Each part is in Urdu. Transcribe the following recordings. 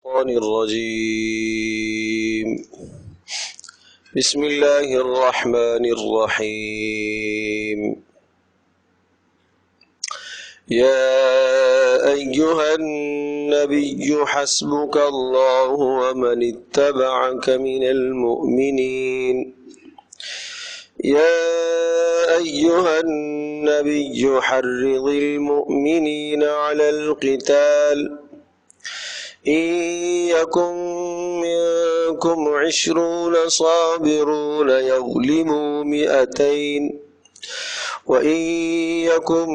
الشيطان الرجيم بسم الله الرحمن الرحيم يا أيها النبي حسبك الله ومن اتبعك من المؤمنين يا أيها النبي حرض المؤمنين على القتال إن يكن منكم 20 صابرون يغلبوا 200 وإن يكن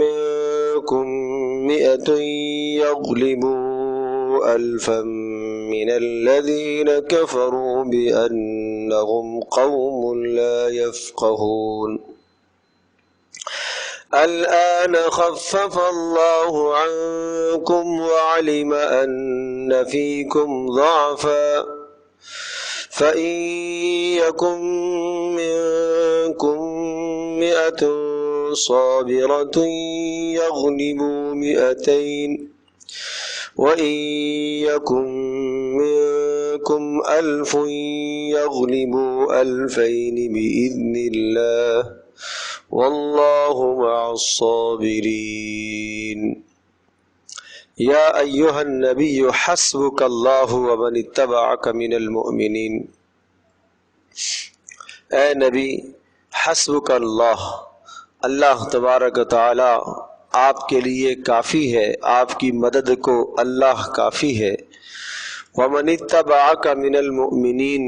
منكم 100 يغلبوا 1000 من الذين كفروا بأنهم قوم لا يفقهون الآن خفف الله عنكم وعلم أن فيكم ضعفا فإن يكن منكم 100 صابرة يغلبوا 200 وإن يكن منكم 1000 يغلبوا 2000 بإذن الله والله مع الصابرين يا أيها النبي حسبك الله ومن اتبعك من المؤمنين اے نبی حسبک اللہ، اللہ تبارک و تعالی آپ کے لیے کافی ہے، آپ کی مدد کو اللہ کافی ہے۔ ومن اتبعک من المؤمنین،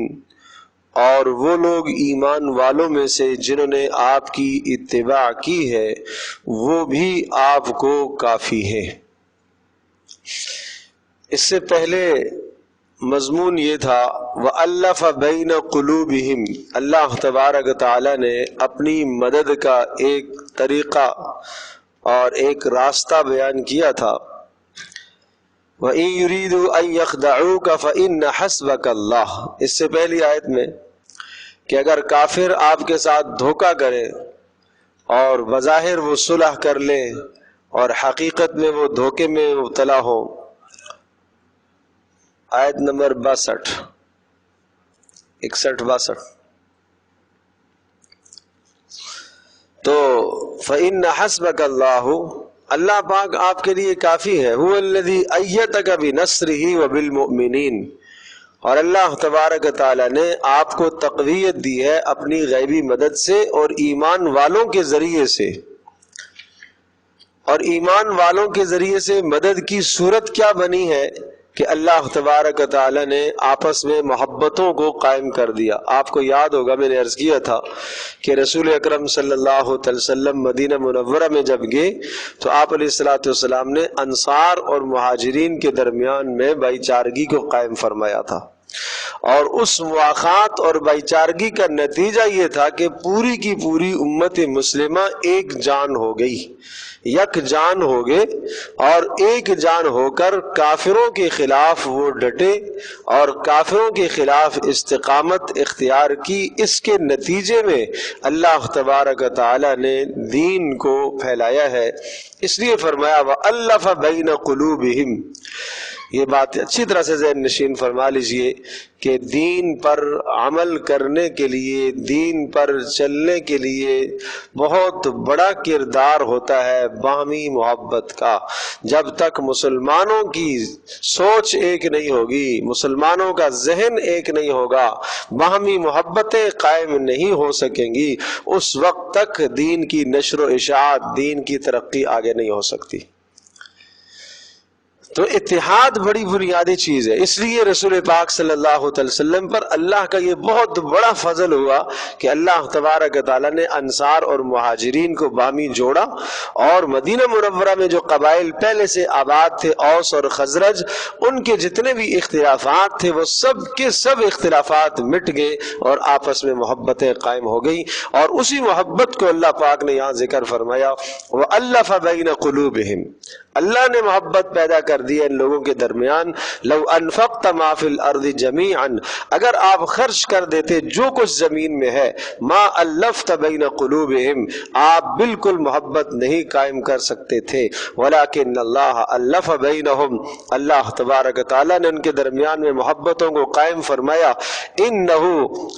اور وہ لوگ ایمان والوں میں سے جنہوں نے آپ کی اتباع کی ہے وہ بھی آپ کو کافی ہے۔ اس سے پہلے مضمون یہ تھا وَأَلَّفَ بَيْنَ قُلُوبِهِمْ، اللہ تبارک تعالی نے اپنی مدد کا ایک طریقہ اور ایک راستہ بیان کیا تھا۔ وَإِن يُرِيدُوا أَن يَخْدَعُوكَ فَإِنَّ حَسْبَكَ اللَّهُ، اس سے پہلی آیت میں کہ اگر کافر آپ کے ساتھ دھوکہ کرے اور بظاہر وہ صلح کر لے اور حقیقت میں وہ دھوکے میں مبتلا ہو۔ آیت نمبر 62 61-62 تو فَإِنَّ حَسْبَكَ اللَّهُ، اللہ پاک آپ کے لیے کافی ہے۔ هُوَ الَّذِي أَيَّدَكَ بِنَصْرِهِ وَبِالْمُؤْمِنِينَ، اور اللہ تبارک تعالیٰ نے آپ کو تقویت دی ہے اپنی غیبی مدد سے اور ایمان والوں کے ذریعے سے۔ اور ایمان والوں کے ذریعے سے مدد کی صورت کیا بنی ہے کہ اللہ تبارک تعالیٰ نے آپس میں محبتوں کو قائم کر دیا۔ آپ کو یاد ہوگا میں نے عرض کیا تھا کہ رسول اکرم صلی اللہ علیہ وسلم مدینہ منورہ میں جب گئے تو آپ علیہ السلام نے انصار اور مہاجرین کے درمیان میں بھائی چارگی کو قائم فرمایا تھا، اور اس مواخات اور بھائی چارگی کا نتیجہ یہ تھا کہ پوری کی پوری امت مسلمہ ایک جان ہو گئی، یک جان ہو گئے، اور ایک جان ہو کر کافروں کے خلاف وہ ڈٹے اور کافروں کے خلاف استقامت اختیار کی۔ اس کے نتیجے میں اللہ تبارک تعالی نے دین کو پھیلایا ہے۔ اس لیے فرمایا وَأَلَّفَ بَيْنَ قُلُوبِهِمْ، یہ بات اچھی طرح سے ذہن نشین فرما لیجئے کہ دین پر عمل کرنے کے لیے، دین پر چلنے کے لیے بہت بڑا کردار ہوتا ہے باہمی محبت کا۔ جب تک مسلمانوں کی سوچ ایک نہیں ہوگی، مسلمانوں کا ذہن ایک نہیں ہوگا، باہمی محبتیں قائم نہیں ہو سکیں گی، اس وقت تک دین کی نشر و اشاعت، دین کی ترقی آگے نہیں ہو سکتی۔ تو اتحاد بڑی بنیادی چیز ہے۔ اس لیے رسول پاک صلی اللہ علیہ وسلم پر اللہ کا یہ بہت بڑا فضل ہوا کہ اللہ تبارک تعالیٰ نے انصار اور مہاجرین کو باہمی جوڑا، اور مدینہ منورہ میں جو قبائل پہلے سے آباد تھے، اوس اور خزرج، ان کے جتنے بھی اختلافات تھے وہ سب کے سب اختلافات مٹ گئے اور آپس میں محبتیں قائم ہو گئی۔ اور اسی محبت کو اللہ پاک نے یہاں ذکر فرمایا وَأَلَّفَ بَيْنَ قُلُوبِهِمْ، اللہ نے محبت پیدا کر کر دیا ان لوگوں کے درمیان، لو انفقت ما فی الارض جمیعا، اگر آپ خرچ کر دیتے جو کچھ زمین میں ہے، ما الفت بین قلوبہم، آپ بالکل محبت نہیں قائم کر سکتے تھے، ولکن اللہ الف بینہم، اللہ تبارک تعالیٰ نے ان کے درمیان میں محبتوں کو قائم فرمایا، انہ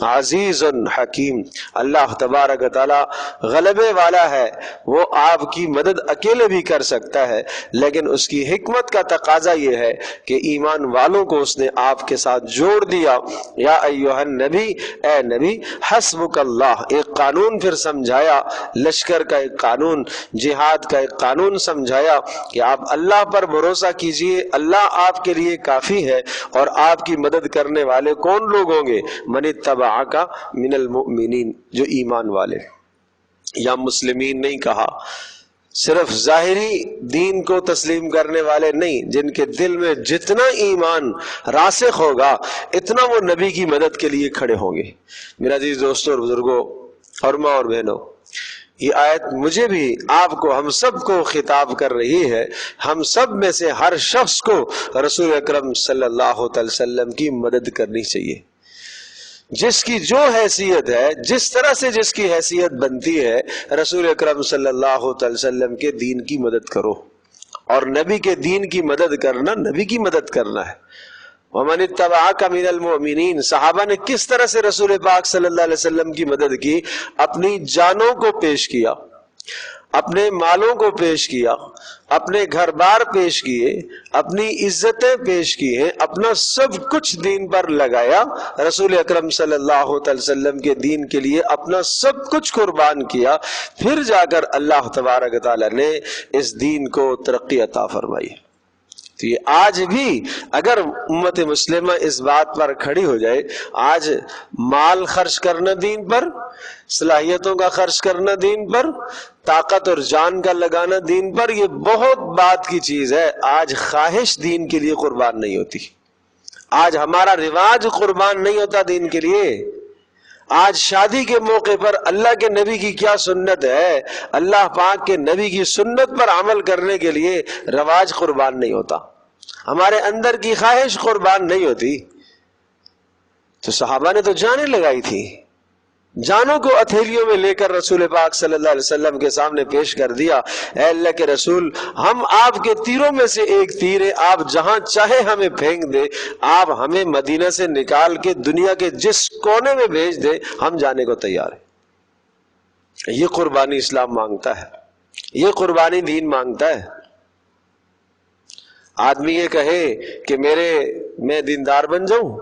عزیز حکیم، اللہ تبارک تعالیٰ غلبے والا ہے، وہ آپ کی مدد اکیلے بھی کر سکتا ہے، لیکن اس کی حکمت کا تقاضا یہ ہے کہ ایمان والوں کو اس نے آپ کے ساتھ جوڑ دیا۔ یا ایھا النبی، اے نبی، حسبک اللہ، ایک قانون پھر سمجھایا، لشکر کا ایک قانون، جہاد کا ایک قانون سمجھایا کہ آپ اللہ پر بھروسہ کیجئے، اللہ آپ کے لیے کافی ہے، اور آپ کی مدد کرنے والے کون لوگ ہوں گے؟ من اتبعک من المؤمنین، جو ایمان والے، یا مسلمین نہیں کہا، صرف ظاہری دین کو تسلیم کرنے والے نہیں، جن کے دل میں جتنا ایمان راسخ ہوگا اتنا وہ نبی کی مدد کے لیے کھڑے ہوں گے۔ میرا عزیز دوستوں اور بزرگوں اور ماں اور بہنوں، یہ آیت مجھے بھی، آپ کو، ہم سب کو خطاب کر رہی ہے۔ ہم سب میں سے ہر شخص کو رسول اکرم صلی اللہ علیہ وسلم کی مدد کرنی چاہیے، جس کی جو حیثیت ہے، جس طرح سے جس کی حیثیت بنتی ہے، رسول اکرم صلی اللہ علیہ وسلم کے دین کی مدد کرو، اور نبی کے دین کی مدد کرنا نبی کی مدد کرنا ہے۔ وَمَنِ اتَّبَعَكَ مِنَ الْمُؤْمِنِينَ، صحابہ نے کس طرح سے رسول پاک صلی اللہ علیہ وسلم کی مدد کی؟ اپنی جانوں کو پیش کیا، اپنے مالوں کو پیش کیا، اپنے گھر بار پیش کیے، اپنی عزتیں پیش کی ہیں، اپنا سب کچھ دین پر لگایا، رسول اکرم صلی اللہ علیہ وسلم کے دین کے لیے اپنا سب کچھ قربان کیا، پھر جا کر اللہ تبارک تعالیٰ نے اس دین کو ترقی عطا فرمائی۔ تو یہ آج بھی اگر امت مسلمہ اس بات پر کھڑی ہو جائے، آج مال خرچ کرنا دین پر، صلاحیتوں کا خرچ کرنا دین پر، طاقت اور جان کا لگانا دین پر، یہ بہت بات کی چیز ہے۔ آج خواہش دین کے لیے قربان نہیں ہوتی، آج ہمارا رواج قربان نہیں ہوتا دین کے لیے۔ آج شادی کے موقع پر اللہ کے نبی کی کیا سنت ہے، اللہ پاک کے نبی کی سنت پر عمل کرنے کے لیے رواج قربان نہیں ہوتا، ہمارے اندر کی خواہش قربان نہیں ہوتی۔ تو صحابہ نے تو جانیں لگائی تھی، جانوں کو ہتھیلیوں میں لے کر رسول پاک صلی اللہ علیہ وسلم کے سامنے پیش کر دیا، اے اللہ کے رسول، ہم آپ کے تیروں میں سے ایک تیر ہے، آپ جہاں چاہے ہمیں پھینک دے، آپ ہمیں مدینہ سے نکال کے دنیا کے جس کونے میں بھیج دے، ہم جانے کو تیار ہیں۔ یہ قربانی اسلام مانگتا ہے، یہ قربانی دین مانگتا ہے۔ آدمی یہ کہے کہ میں دیندار بن جاؤں،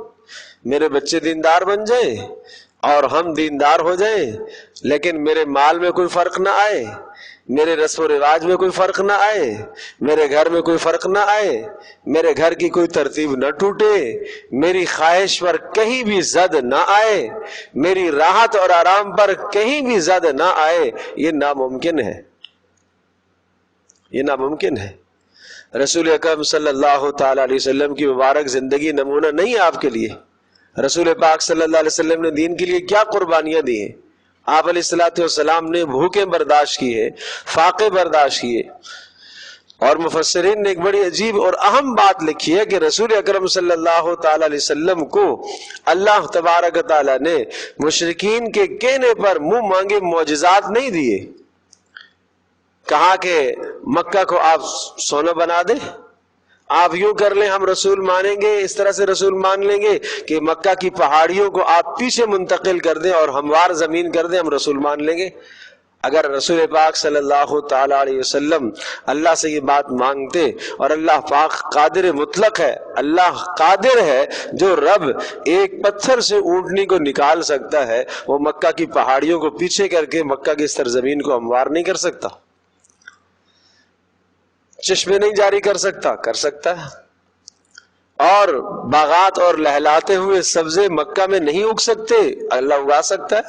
میرے بچے دیندار بن جائیں اور ہم دیندار ہو جائیں، لیکن میرے مال میں کوئی فرق نہ آئے، میرے رسم و رواج میں کوئی فرق نہ آئے، میرے گھر میں کوئی فرق نہ آئے، میرے گھر کی کوئی ترتیب نہ ٹوٹے، میری خواہش پر کہیں بھی زد نہ آئے، میری راحت اور آرام پر کہیں بھی زد نہ آئے، یہ ناممکن ہے، یہ ناممکن ہے۔ رسول اکرم صلی اللہ تعالی علیہ وسلم کی مبارک زندگی نمونہ نہیں ہے آپ کے لیے۔ رسول پاک صلی اللہ علیہ وسلم نے دین کے لیے کیا قربانیاں دی ہیں؟ آپ علیہ الصلوۃ والسلام نے بھوکیں برداشت کی ہے، فاقے برداشت کیے، اور مفسرین نے ایک بڑی عجیب اور اہم بات لکھی ہے کہ رسول اکرم صلی اللہ تعالی علیہ وسلم کو اللہ تبارک تعالی نے مشرکین کے کہنے پر منہ مانگے معجزات نہیں دیے۔ کہا کہ مکہ کو آپ سونا بنا دیں، آپ یوں کر لیں ہم رسول مانیں گے، اس طرح سے رسول مان لیں گے کہ مکہ کی پہاڑیوں کو آپ پیچھے منتقل کر دیں اور ہموار زمین کر دیں، ہم رسول مان لیں گے۔ اگر رسول پاک صلی اللہ تعالی علیہ وسلم اللہ سے یہ بات مانگتے، اور اللہ پاک قادر مطلق ہے، اللہ قادر ہے، جو رب ایک پتھر سے اونٹنی کو نکال سکتا ہے، وہ مکہ کی پہاڑیوں کو پیچھے کر کے مکہ کی سرزمین کو ہموار نہیں کر سکتا؟ چشمے نہیں جاری کر سکتا؟ کر سکتا ہے۔ اور باغات اور لہلاتے ہوئے سبزے مکہ میں نہیں اگ سکتے؟ اللہ اگا سکتا ہے۔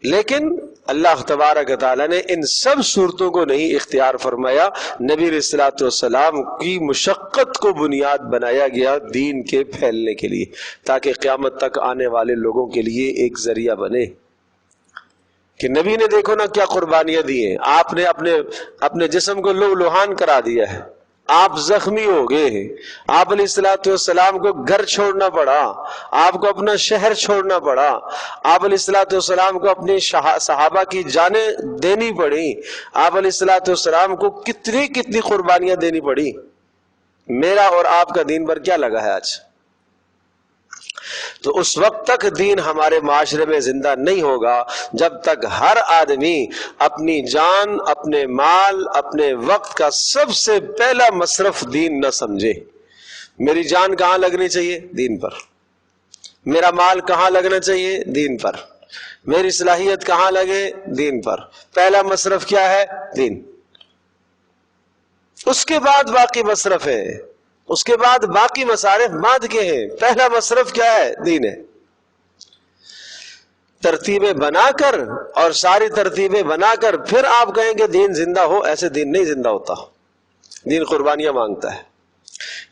لیکن اللہ تبارک تعالیٰ نے ان سب صورتوں کو نہیں اختیار فرمایا، نبی علیہ الصلوۃ والسلام کی مشقت کو بنیاد بنایا گیا دین کے پھیلنے کے لیے، تاکہ قیامت تک آنے والے لوگوں کے لیے ایک ذریعہ بنے کہ نبی نے دیکھو نا کیا قربانیاں دی ہیں، آپ نے اپنے جسم کو لو لوہان کرا دیا ہے، آپ زخمی ہو گئے، آپ علیہ الصلوۃ والسلام کو گھر چھوڑنا پڑا، آپ کو اپنا شہر چھوڑنا پڑا، آپ علیہ الصلوۃ والسلام کو اپنی صحابہ کی جانیں دینی پڑی، آپ علیہ الصلوۃ والسلام کو کتنی قربانیاں دینی پڑی۔ میرا اور آپ کا دین پر کیا لگا ہے آج؟ تو اس وقت تک دین ہمارے معاشرے میں زندہ نہیں ہوگا جب تک ہر آدمی اپنی جان، اپنے مال، اپنے وقت کا سب سے پہلا مصرف دین نہ سمجھے۔ میری جان کہاں لگنی چاہیے؟ دین پر۔ میرا مال کہاں لگنا چاہیے؟ دین پر۔ میری صلاحیت کہاں لگے؟ دین پر۔ پہلا مصرف کیا ہے؟ دین۔ اس کے بعد باقی مصرف ہے، اس کے بعد باقی مصارف بعد کے ہیں، پہلا مصرف کیا ہے؟ دین ہے۔ ترتیبیں بنا کر اور ساری ترتیبیں بنا کر پھر آپ کہیں کہ دین زندہ ہو، ایسے دین نہیں زندہ ہوتا، دین قربانیاں مانگتا ہے۔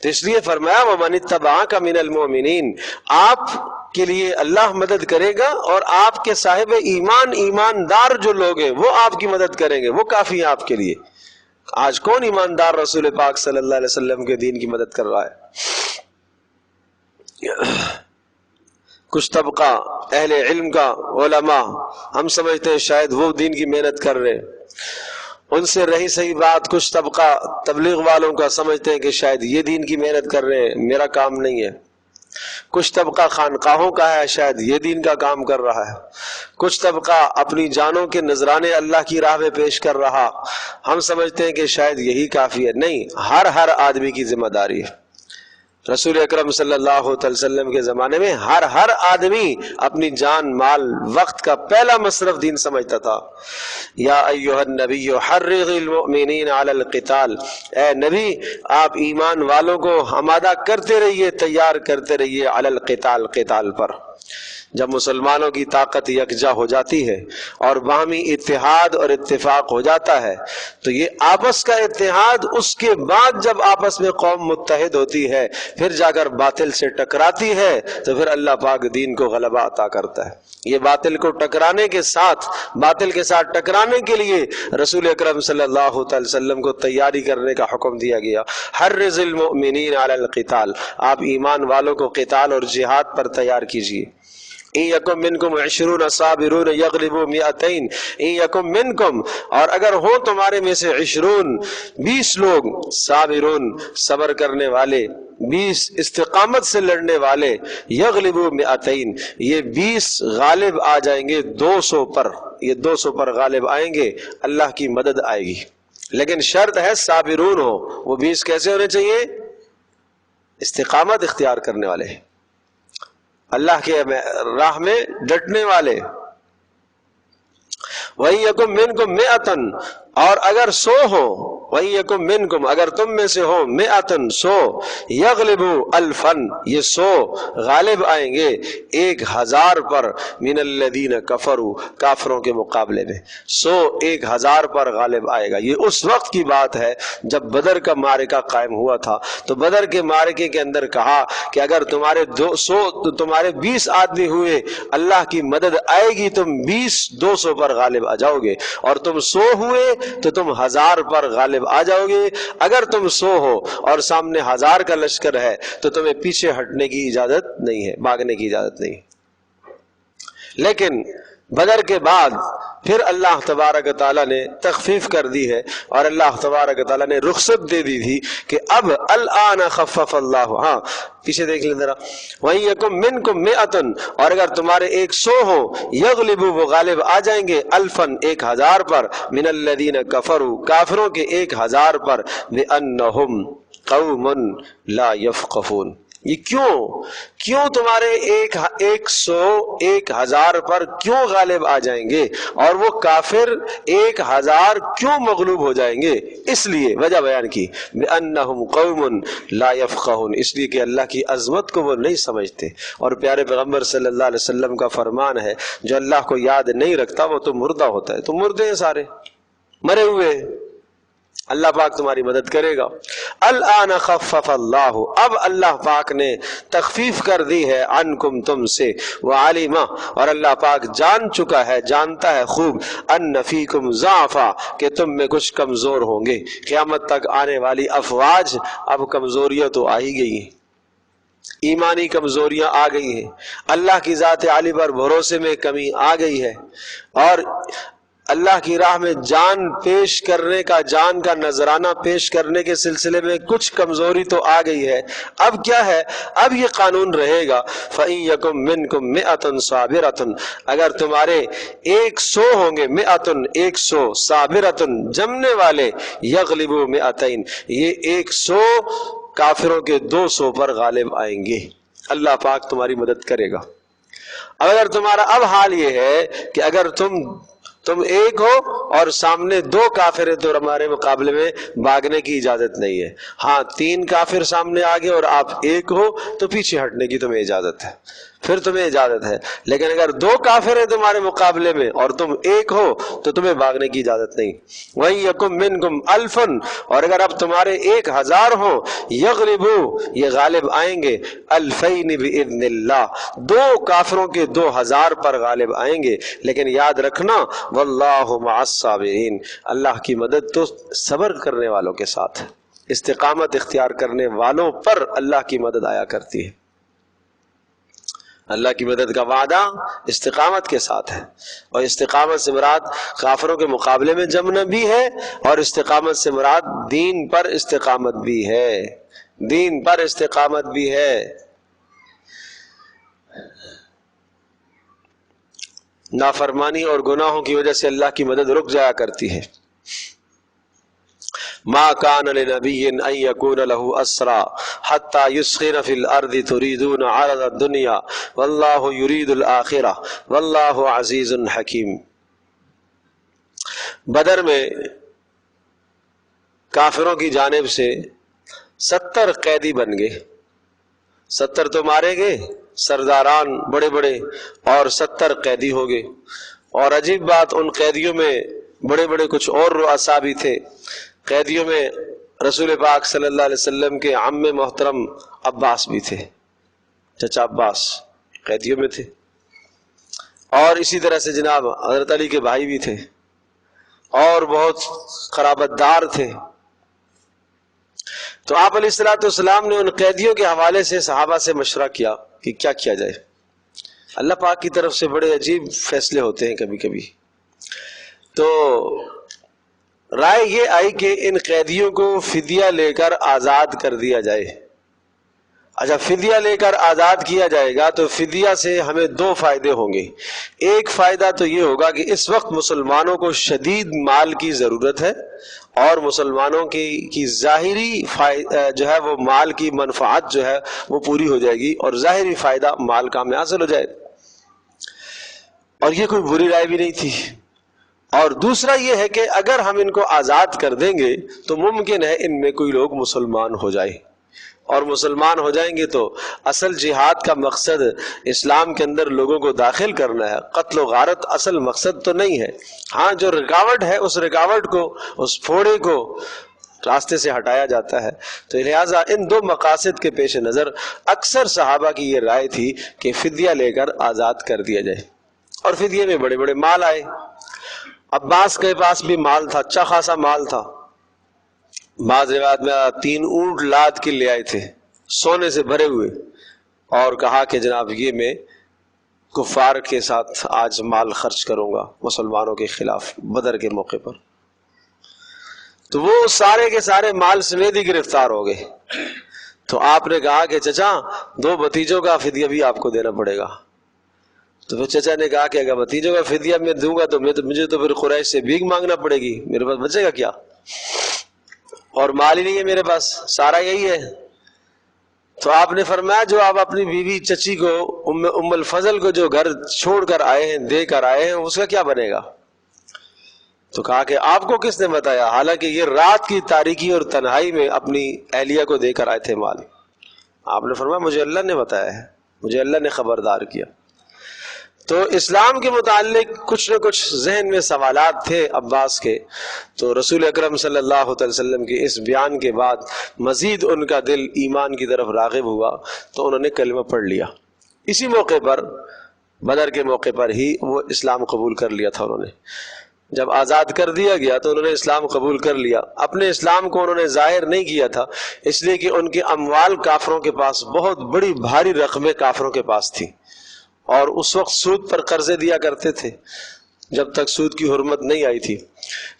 تو اس لیے فرمایا وَمَنِ اتَّبَعَكَ مِنَ الْمُؤْمِنِينَ، آپ کے لیے اللہ مدد کرے گا اور آپ کے صاحب ایماندار جو لوگ ہیں وہ آپ کی مدد کریں گے، وہ کافی ہیں آپ کے لیے۔ آج کون ایماندار رسول پاک صلی اللہ علیہ وسلم کے دین کی مدد کر رہا ہے؟ کچھ طبقہ اہل علم کا، علماء، ہم سمجھتے ہیں شاید وہ دین کی محنت کر رہے ہیں، ان سے رہی صحیح بات کچھ طبقہ تبلیغ والوں کا سمجھتے ہیں کہ شاید یہ دین کی محنت کر رہے ہیں، میرا کام نہیں ہے۔ کچھ طبقہ خانقاہوں کا ہے، شاید یہ دین کا کام کر رہا ہے۔ کچھ طبقہ اپنی جانوں کے نذرانے اللہ کی راہ میں پیش کر رہا، ہم سمجھتے ہیں کہ شاید یہی کافی ہے۔ نہیں، ہر آدمی کی ذمہ داری ہے۔ رسول اکرم صلی اللہ علیہ وسلم کے زمانے میں ہر آدمی اپنی جان، مال، وقت کا پہلا مصرف دین سمجھتا تھا۔ یا ایھا النبی حرض المؤمنین علی القتال، اے نبی آپ ایمان والوں کو آمادہ کرتے رہیے، تیار کرتے رہیے، علی القتال، قتال پر۔ جب مسلمانوں کی طاقت یکجا ہو جاتی ہے اور باہمی اتحاد اور اتفاق ہو جاتا ہے تو یہ آپس کا اتحاد، اس کے بعد جب آپس میں قوم متحد ہوتی ہے پھر جا کر باطل سے ٹکراتی ہے تو پھر اللہ پاک دین کو غلبہ عطا کرتا ہے۔ یہ باطل کو ٹکرانے کے ساتھ، باطل کے ساتھ ٹکرانے کے لیے رسول اکرم صلی اللہ علیہ وسلم کو تیاری کرنے کا حکم دیا گیا۔ حرض المؤمنین علی القتال، آپ ایمان والوں کو قتال اور جہاد پر تیار کیجیے۔ ان یکم منکم 20 صابرون یغلبوا 200، ان یکم منکم، اور اگر ہو تمہارے میں سے 20 لوگ، صابرون صبر کرنے والے، 20 استقامت سے لڑنے والے، یغلبوا 200، یہ 20 غالب آ جائیں گے 200 پر، یہ 200 پر غالب آئیں گے، اللہ کی مدد آئے گی۔ لیکن شرط ہے صابرون ہو۔ وہ 20 کیسے ہونے چاہیے؟ استقامت اختیار کرنے والے، اللہ کے راہ میں ڈٹنے والے۔ وَإِن يَكُن مِّنكُم مِّائَةٌ، اور اگر 100 ہو، وَإِن يَكُن مِّنكُم، اگر تم میں سے ہو، 100 يَغْلِبُوا 1000، یہ 100 غالب آئیں گے 1000 پر، مِنَ الَّذِينَ كَفَرُوا، کافروں کے مقابلے میں 100 1000 پر غالب آئے گا۔ یہ اس وقت کی بات ہے جب بدر کا معرکہ قائم ہوا تھا، تو بدر کے معرکے کے اندر کہا کہ اگر تمہارے 20 آدمی ہوئے، اللہ کی مدد آئے گی، تم 200 پر غالب آ جاؤ گے، اور تم 100 ہوئے تو تم 1000 پر غالب آ جاؤ گے۔ اگر تم 100 ہو اور سامنے 1000 کا لشکر ہے تو تمہیں پیچھے ہٹنے کی اجازت نہیں ہے، بھاگنے کی اجازت نہیں۔ لیکن بدر کے بعد پھر اللہ تبارک تعالیٰ نے تخفیف کر دی ہے، اور اللہ تبارک تعالیٰ نے رخصت دے دی تھی کہ اب الآن خفف اللہ، ہاں پیچھے دیکھ لیں ذرا، وَإِن يَكُن مِّنكُم مِّائَةٌ، اور اگر تمہارے 100 ہو، یغلبوا، وہ غالب آ جائیں گے، 1000 پر، من الذین کفروا، کافروں کے 1000 پر، بِأَنَّهُمْ قَوْمٌ لَا يَفْقَهُونَ۔ یہ کیوں تمہارے 1000 پر کیوں غالب آ جائیں گے اور وہ کافر 1000 کیوں مغلوب ہو جائیں گے؟ اس لیے وجہ بیان کی، بِأَنَّهُمْ قَوْمٌ لَا يَفْقَهُونَ، اس لیے کہ اللہ کی عظمت کو وہ نہیں سمجھتے۔ اور پیارے پیغمبر صلی اللہ علیہ وسلم کا فرمان ہے، جو اللہ کو یاد نہیں رکھتا وہ تو مردہ ہوتا ہے۔ تو مردے ہیں، سارے مرے ہوئے، اللہ پاک تمہاری مدد کرے گا۔ الآن خفف اللہ، اب اللہ پاک نے تخفیف کر دی ہے، عنکم تم سے، وعلم، اور اللہ پاک جان چکا ہے، جانتا ہے خوب، ان فیکم ضعفا، کہ تم میں کچھ کمزور ہوں گے۔ قیامت تک آنے والی افواج اب کمزوریاں تو آ ہی گئی ہیں، ایمانی کمزوریاں آ گئی ہیں، اللہ کی ذات عالی پر بھروسے میں کمی آ گئی ہے، اور اللہ کی راہ میں جان پیش کرنے کا، جان کا نذرانہ پیش کرنے کے سلسلے میں کچھ کمزوری تو آ گئی ہے۔ اب کیا ہے؟ اب یہ قانون رہے گا، فَإِن يَكُن مِّنكُم مِّئَةٌ صَابِرَةٌ، اگر تمہارے 100 ہوں گے، مِّئَةٌ 100، صابرۃ جمنے والے، یغلبوا مِّئَتَیْن، یہ 100 کافروں کے 200 پر غالب آئیں گے۔ اللہ پاک تمہاری مدد کرے گا۔ اب اگر تمہارا اب حال یہ ہے کہ اگر تم ایک ہو اور سامنے 2 کافر ہیں تو ہمارے مقابلے میں بھاگنے کی اجازت نہیں ہے۔ ہاں 3 کافر سامنے آگے اور آپ 1 ہو تو پیچھے ہٹنے کی تمہیں اجازت ہے، پھر تمہیں اجازت ہے، لیکن اگر 2 کافر ہیں تمہارے مقابلے میں اور تم 1 ہو تو تمہیں بھاگنے کی اجازت نہیں۔ وَإِن يَكُن مِّنكُمْ أَلْفٌ، اور اگر اب تمہارے 1000 ہوں، یغلبوا، یہ غالب آئیں گے، الفین بإذن اللہ، 2 کافروں کے 2000 پر غالب آئیں گے، لیکن یاد رکھنا واللہ مع الصابرین، اللہ کی مدد تو صبر کرنے والوں کے ساتھ ہے، استقامت اختیار کرنے والوں پر اللہ کی مدد آیا کرتی ہے۔ اللہ کی مدد کا وعدہ استقامت کے ساتھ ہے، اور استقامت سے مراد کافروں کے مقابلے میں جمنا بھی ہے، اور استقامت سے مراد دین پر استقامت بھی ہے، دین پر استقامت بھی ہے۔ نافرمانی اور گناہوں کی وجہ سے اللہ کی مدد رک جایا کرتی ہے۔ ما کان لنبی ان یکون له اسرا حتی یسخن فی الارض تریدون عرض الدنیا واللہ یرید الآخرہ واللہ عزیز حکیم۔ بدر میں کافروں کی جانب سے 70 قیدی بن گئے، 70 تو مارے گئے، سرداران بڑے بڑے، اور 70 قیدی ہو گئے۔ اور عجیب بات، ان قیدیوں میں بڑے بڑے کچھ اور رؤسا بھی تھے۔ قیدیوں میں رسول پاک صلی اللہ علیہ وسلم کے عم محترم عباس بھی تھے، چچا عباس قیدیوں میں تھے، اور اسی طرح سے جناب حضرت علی کے بھائی بھی تھے، اور بہت قرابت دار تھے۔ تو آپ علیہ الصلوۃ والسلام نے ان قیدیوں کے حوالے سے صحابہ سے مشورہ کیا کہ کیا کیا جائے۔ اللہ پاک کی طرف سے بڑے عجیب فیصلے ہوتے ہیں کبھی کبھی۔ تو رائے یہ آئی کہ ان قیدیوں کو فدیہ لے کر آزاد کر دیا جائے۔ اچھا، فدیہ لے کر آزاد کیا جائے گا تو فدیہ سے ہمیں 2 فائدے ہوں گے۔ ایک فائدہ تو یہ ہوگا کہ اس وقت مسلمانوں کو شدید مال کی ضرورت ہے، اور مسلمانوں کی ظاہری جو ہے وہ مال کی منفعت جو ہے وہ پوری ہو جائے گی، اور ظاہری فائدہ مال کا ہمیں حاصل ہو جائے، اور یہ کوئی بری رائے بھی نہیں تھی۔ اور دوسرا یہ ہے کہ اگر ہم ان کو آزاد کر دیں گے تو ممکن ہے ان میں کوئی لوگ مسلمان ہو جائے، اور مسلمان ہو جائیں گے تو اصل جہاد کا مقصد اسلام کے اندر لوگوں کو داخل کرنا ہے، قتل و غارت اصل مقصد تو نہیں ہے۔ ہاں جو رکاوٹ ہے اس رکاوٹ کو، اس پھوڑے کو راستے سے ہٹایا جاتا ہے۔ تو لہٰذا ان 2 مقاصد کے پیش نظر اکثر صحابہ کی یہ رائے تھی کہ فدیہ لے کر آزاد کر دیا جائے، اور فدیے میں بڑے بڑے مال آئے۔ عباس کے پاس بھی مال تھا، اچھا خاصا مال تھا، بعض روایت میں 3 اونٹ لاد کے لے آئے تھے سونے سے بھرے ہوئے، اور کہا کہ جناب یہ میں کفار کے ساتھ آج مال خرچ کروں گا مسلمانوں کے خلاف بدر کے موقع پر۔ تو وہ سارے کے سارے مال سمیت ہی گرفتار ہو گئے۔ تو آپ نے کہا کہ چچا 2 بھتیجوں کا فدیہ بھی آپ کو دینا پڑے گا۔ تو پھر چچا نے کہا کہ اگر بھتیجوں کا فدیہ میں دوں گا تو مجھے تو پھر قریش سے بھیک مانگنا پڑے گی، میرے پاس بچے گا کیا، اور مال ہی نہیں ہے میرے پاس، سارا یہی ہے۔ تو آپ نے فرمایا جو آپ اپنی بیوی چچی کو ام الفضل کو جو گھر چھوڑ کر آئے ہیں، دے کر آئے ہیں، اس کا کیا بنے گا؟ تو کہا کہ آپ کو کس نے بتایا، حالانکہ یہ رات کی تاریکی اور تنہائی میں اپنی اہلیہ کو دے کر آئے تھے مال۔ آپ نے فرمایا مجھے اللہ نے بتایا ہے، مجھے اللہ نے خبردار کیا۔ تو اسلام کے متعلق کچھ نہ کچھ ذہن میں سوالات تھے عباس کے، تو رسول اکرم صلی اللہ علیہ وسلم کے اس بیان کے بعد مزید ان کا دل ایمان کی طرف راغب ہوا، تو انہوں نے کلمہ پڑھ لیا۔ اسی موقع پر، بدر کے موقع پر ہی وہ اسلام قبول کر لیا تھا۔ انہوں نے جب آزاد کر دیا گیا تو انہوں نے اسلام قبول کر لیا۔ اپنے اسلام کو انہوں نے ظاہر نہیں کیا تھا، اس لیے کہ ان کے اموال کافروں کے پاس، بہت بڑی بھاری رقمیں کافروں کے پاس تھی، اور اس وقت سود پر قرضے دیا کرتے تھے جب تک سود کی حرمت نہیں آئی تھی۔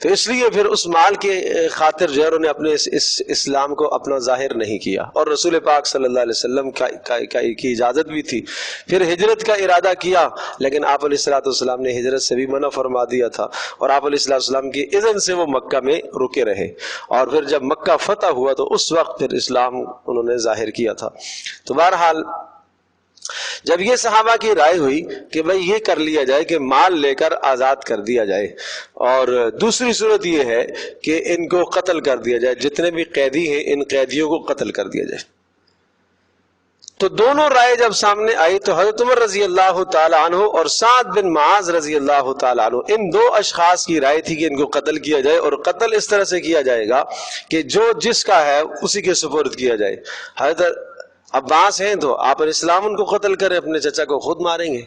تو اس لیے پھر اس مال کے خاطر جو ہے انہوں نے اپنے اس اسلام کو اپنا ظاہر نہیں کیا، اور رسول پاک صلی اللہ علیہ وسلم کی اجازت بھی تھی۔ پھر ہجرت کا ارادہ کیا، لیکن آپ علیہ الصلوۃ والسلام نے ہجرت سے بھی منع فرما دیا تھا، اور آپ علیہ الصلوۃ والسلام کی اذن سے وہ مکہ میں رکے رہے، اور پھر جب مکہ فتح ہوا تو اس وقت پھر اسلام انہوں نے ظاہر کیا تھا۔ تو بہرحال جب یہ صحابہ کی رائے ہوئی کہ بھئی یہ کر لیا جائے کہ مال لے کر آزاد کر دیا جائے، اور دوسری صورت یہ ہے کہ ان کو قتل کر دیا جائے، جتنے بھی قیدی ہیں ان قیدیوں کو قتل کر دیا جائے، تو دونوں رائے جب سامنے آئی تو حضرت عمر رضی اللہ تعالی عنہ اور سعد بن معاذ رضی اللہ تعالی عنہ، ان دو اشخاص کی رائے تھی کہ ان کو قتل کیا جائے، اور قتل اس طرح سے کیا جائے گا کہ جو جس کا ہے اسی کے سپرد کیا جائے۔ حضرت عباس ہیں تو آپ علیہ السلام ان کو قتل کریں، اپنے چچا کو خود ماریں گے۔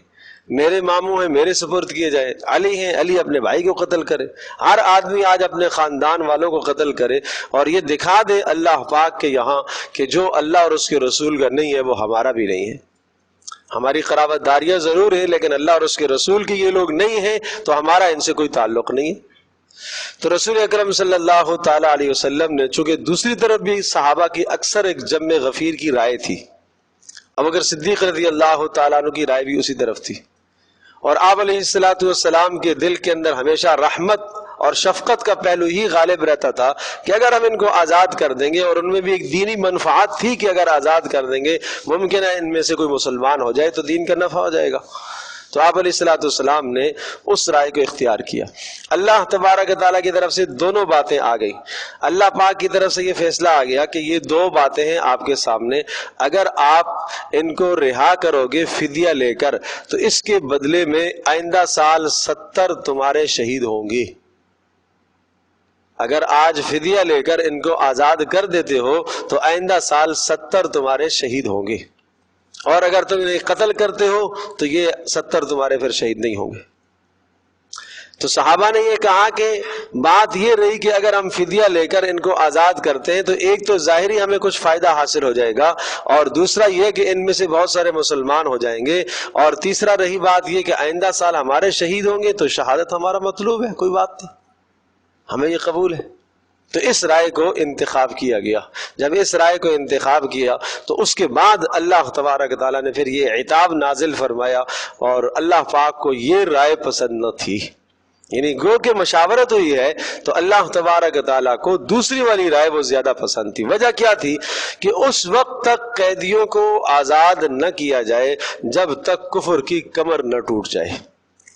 میرے ماموں ہیں، میرے سپرد کیے جائے۔ علی ہیں، علی اپنے بھائی کو قتل کرے۔ ہر آدمی آج اپنے خاندان والوں کو قتل کرے، اور یہ دکھا دے اللہ پاک کے یہاں کہ جو اللہ اور اس کے رسول کا نہیں ہے وہ ہمارا بھی نہیں ہے۔ ہماری قرابت داریاں ضرور ہے، لیکن اللہ اور اس کے رسول کے یہ لوگ نہیں ہیں تو ہمارا ان سے کوئی تعلق نہیں ہے۔ تو رسول اکرم صلی اللہ تعالی علیہ وسلم نے، چونکہ دوسری طرف بھی صحابہ کی اکثر ایک جم غفیر کی رائے تھی، ابوبکر صدیق رضی اللہ تعالیٰ عنہ کی رائے بھی اسی طرف تھی، اور آپ علیہ الصلوۃ والسلام کے دل کے اندر ہمیشہ رحمت اور شفقت کا پہلو ہی غالب رہتا تھا کہ اگر ہم ان کو آزاد کر دیں گے، اور ان میں بھی ایک دینی منفعت تھی کہ اگر آزاد کر دیں گے ممکن ہے ان میں سے کوئی مسلمان ہو جائے تو دین کا نفع ہو جائے گا، تو آپ علیہ الصلوۃ والسلام نے اس رائے کو اختیار کیا۔ اللہ تبارک تعالیٰ کی طرف سے دونوں باتیں آ گئی، اللہ پاک کی طرف سے یہ فیصلہ آ گیا کہ یہ دو باتیں ہیں آپ کے سامنے، اگر آپ ان کو رہا کرو گے فدیہ لے کر تو اس کے بدلے میں آئندہ سال 70 تمہارے شہید ہوں گے۔ اگر آج فدیہ لے کر ان کو آزاد کر دیتے ہو تو آئندہ سال 70 تمہارے شہید ہوں گے، اور اگر تم انہیں قتل کرتے ہو تو یہ 70 تمہارے پھر شہید نہیں ہوں گے۔ تو صحابہ نے یہ کہا کہ بات یہ رہی کہ اگر ہم فدیہ لے کر ان کو آزاد کرتے ہیں تو ایک تو ظاہری ہمیں کچھ فائدہ حاصل ہو جائے گا، اور دوسرا یہ کہ ان میں سے بہت سارے مسلمان ہو جائیں گے، اور تیسرا رہی بات یہ کہ آئندہ سال ہمارے شہید ہوں گے تو شہادت ہمارا مطلوب ہے، کوئی بات نہیں، ہمیں یہ قبول ہے۔ تو اس رائے کو انتخاب کیا گیا۔ جب اس رائے کو انتخاب کیا تو اس کے بعد اللہ تبارک تعالیٰ نے پھر یہ عتاب نازل فرمایا، اور اللہ پاک کو یہ رائے پسند نہ تھی، یعنی گو کہ مشاورت ہوئی ہے تو اللہ تبارک تعالیٰ کو دوسری والی رائے وہ زیادہ پسند تھی۔ وجہ کیا تھی کہ اس وقت تک قیدیوں کو آزاد نہ کیا جائے جب تک کفر کی کمر نہ ٹوٹ جائے۔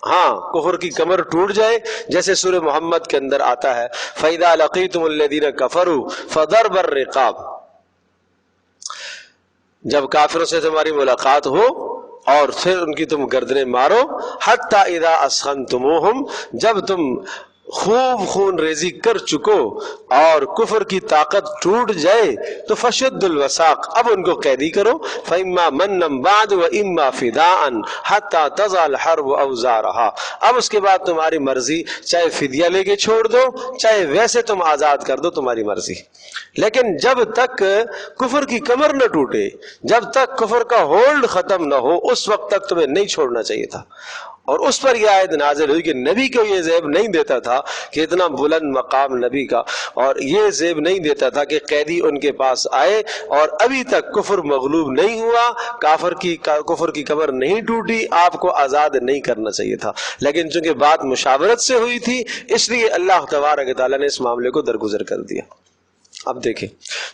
ہاں، کفر کی کمر ٹوٹ جائے، جیسے سورہ محمد کے اندر آتا ہے فَإِذَا لَقِيتُمُ الَّذِينَ كَفَرُوا فَضَرْبَ الرِّقَابِ، جب کافروں سے تمہاری ملاقات ہو اور پھر ان کی تم گردنیں مارو، حَتَّى إِذَا أَسْخَنْتُمُوهُمْ، جب تم خوب خون ریزی کر چکو اور کفر کی طاقت ٹوٹ جائے تو فشد الوثاق، اب ان کو قیدی کرو، فإما منًا بعد وإما فداء حتى تضع الحرب أوزارها، اب اس کے بعد تمہاری مرضی، چاہے فدیہ لے کے چھوڑ دو چاہے ویسے تم آزاد کر دو، تمہاری مرضی، لیکن جب تک کفر کی کمر نہ ٹوٹے، جب تک کفر کا ہولڈ ختم نہ ہو اس وقت تک تمہیں نہیں چھوڑنا چاہیے تھا۔ اور اس پر یہ آیت نازل ہوئی کہ نبی کو یہ زیب نہیں دیتا تھا کہ اتنا بلند مقام نبی کا، اور یہ زیب نہیں دیتا تھا کہ قیدی ان کے پاس آئے اور ابھی تک کفر مغلوب نہیں ہوا، کفر کی کمر نہیں ٹوٹی، آپ کو آزاد نہیں کرنا چاہیے تھا، لیکن چونکہ بات مشاورت سے ہوئی تھی اس لیے اللہ تبارک تعالیٰ نے اس معاملے کو درگزر کر دیا۔ اب دیکھیں،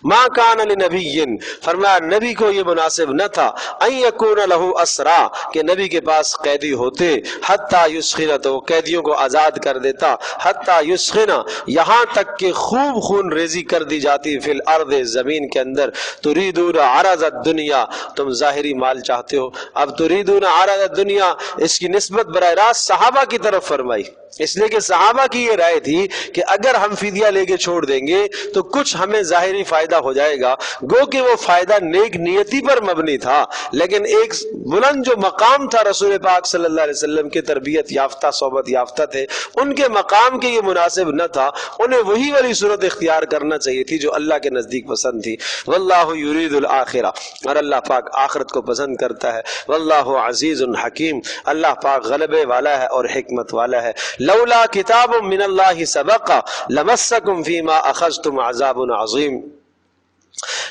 ما کان لنبی، فرمایا نبی کو یہ مناسب نہ تھا ان یکون لہ اسرا، کہ نبی کے پاس قیدی ہوتے، حتی یسخن، تو قیدیوں کو آزاد کر دیتا، حتی یسخن، یہاں تک کہ خوب خون ریزی کر دی جاتی، فی الارض، زمین کے اندر، تریدون عرض الدنیا، تم ظاہری مال چاہتے ہو۔ اب تریدون عرض الدنیا، اس کی نسبت براہ راست صحابہ کی طرف فرمائی، اس لیے کہ صحابہ کی یہ رائے تھی کہ اگر ہم فدیہ لے کے چھوڑ دیں گے تو کچھ ہمیں ظاہری فائدہ ہو جائے گا، گو کہ وہ فائدہ نیک نیتی پر مبنی تھا، لیکن ایک بلند جو مقام تھا رسول پاک صلی اللہ علیہ وسلم کے تربیت یافتہ، صحبت یافتہ تھے، ان کے مقام کے یہ مناسب نہ تھا، انہیں وہی والی صورت اختیار کرنا چاہیے تھی جو اللہ کے نزدیک پسند تھی۔ واللہ یرید الآخرہ، اور اللہ پاک آخرت کو پسند کرتا ہے۔ واللہ عزیز حکیم، اللہ پاک غلبے والا ہے اور حکمت والا ہے۔ لولا کتاب من اللہ سبق لمسکم فیما اخذتم عذاب عظیم،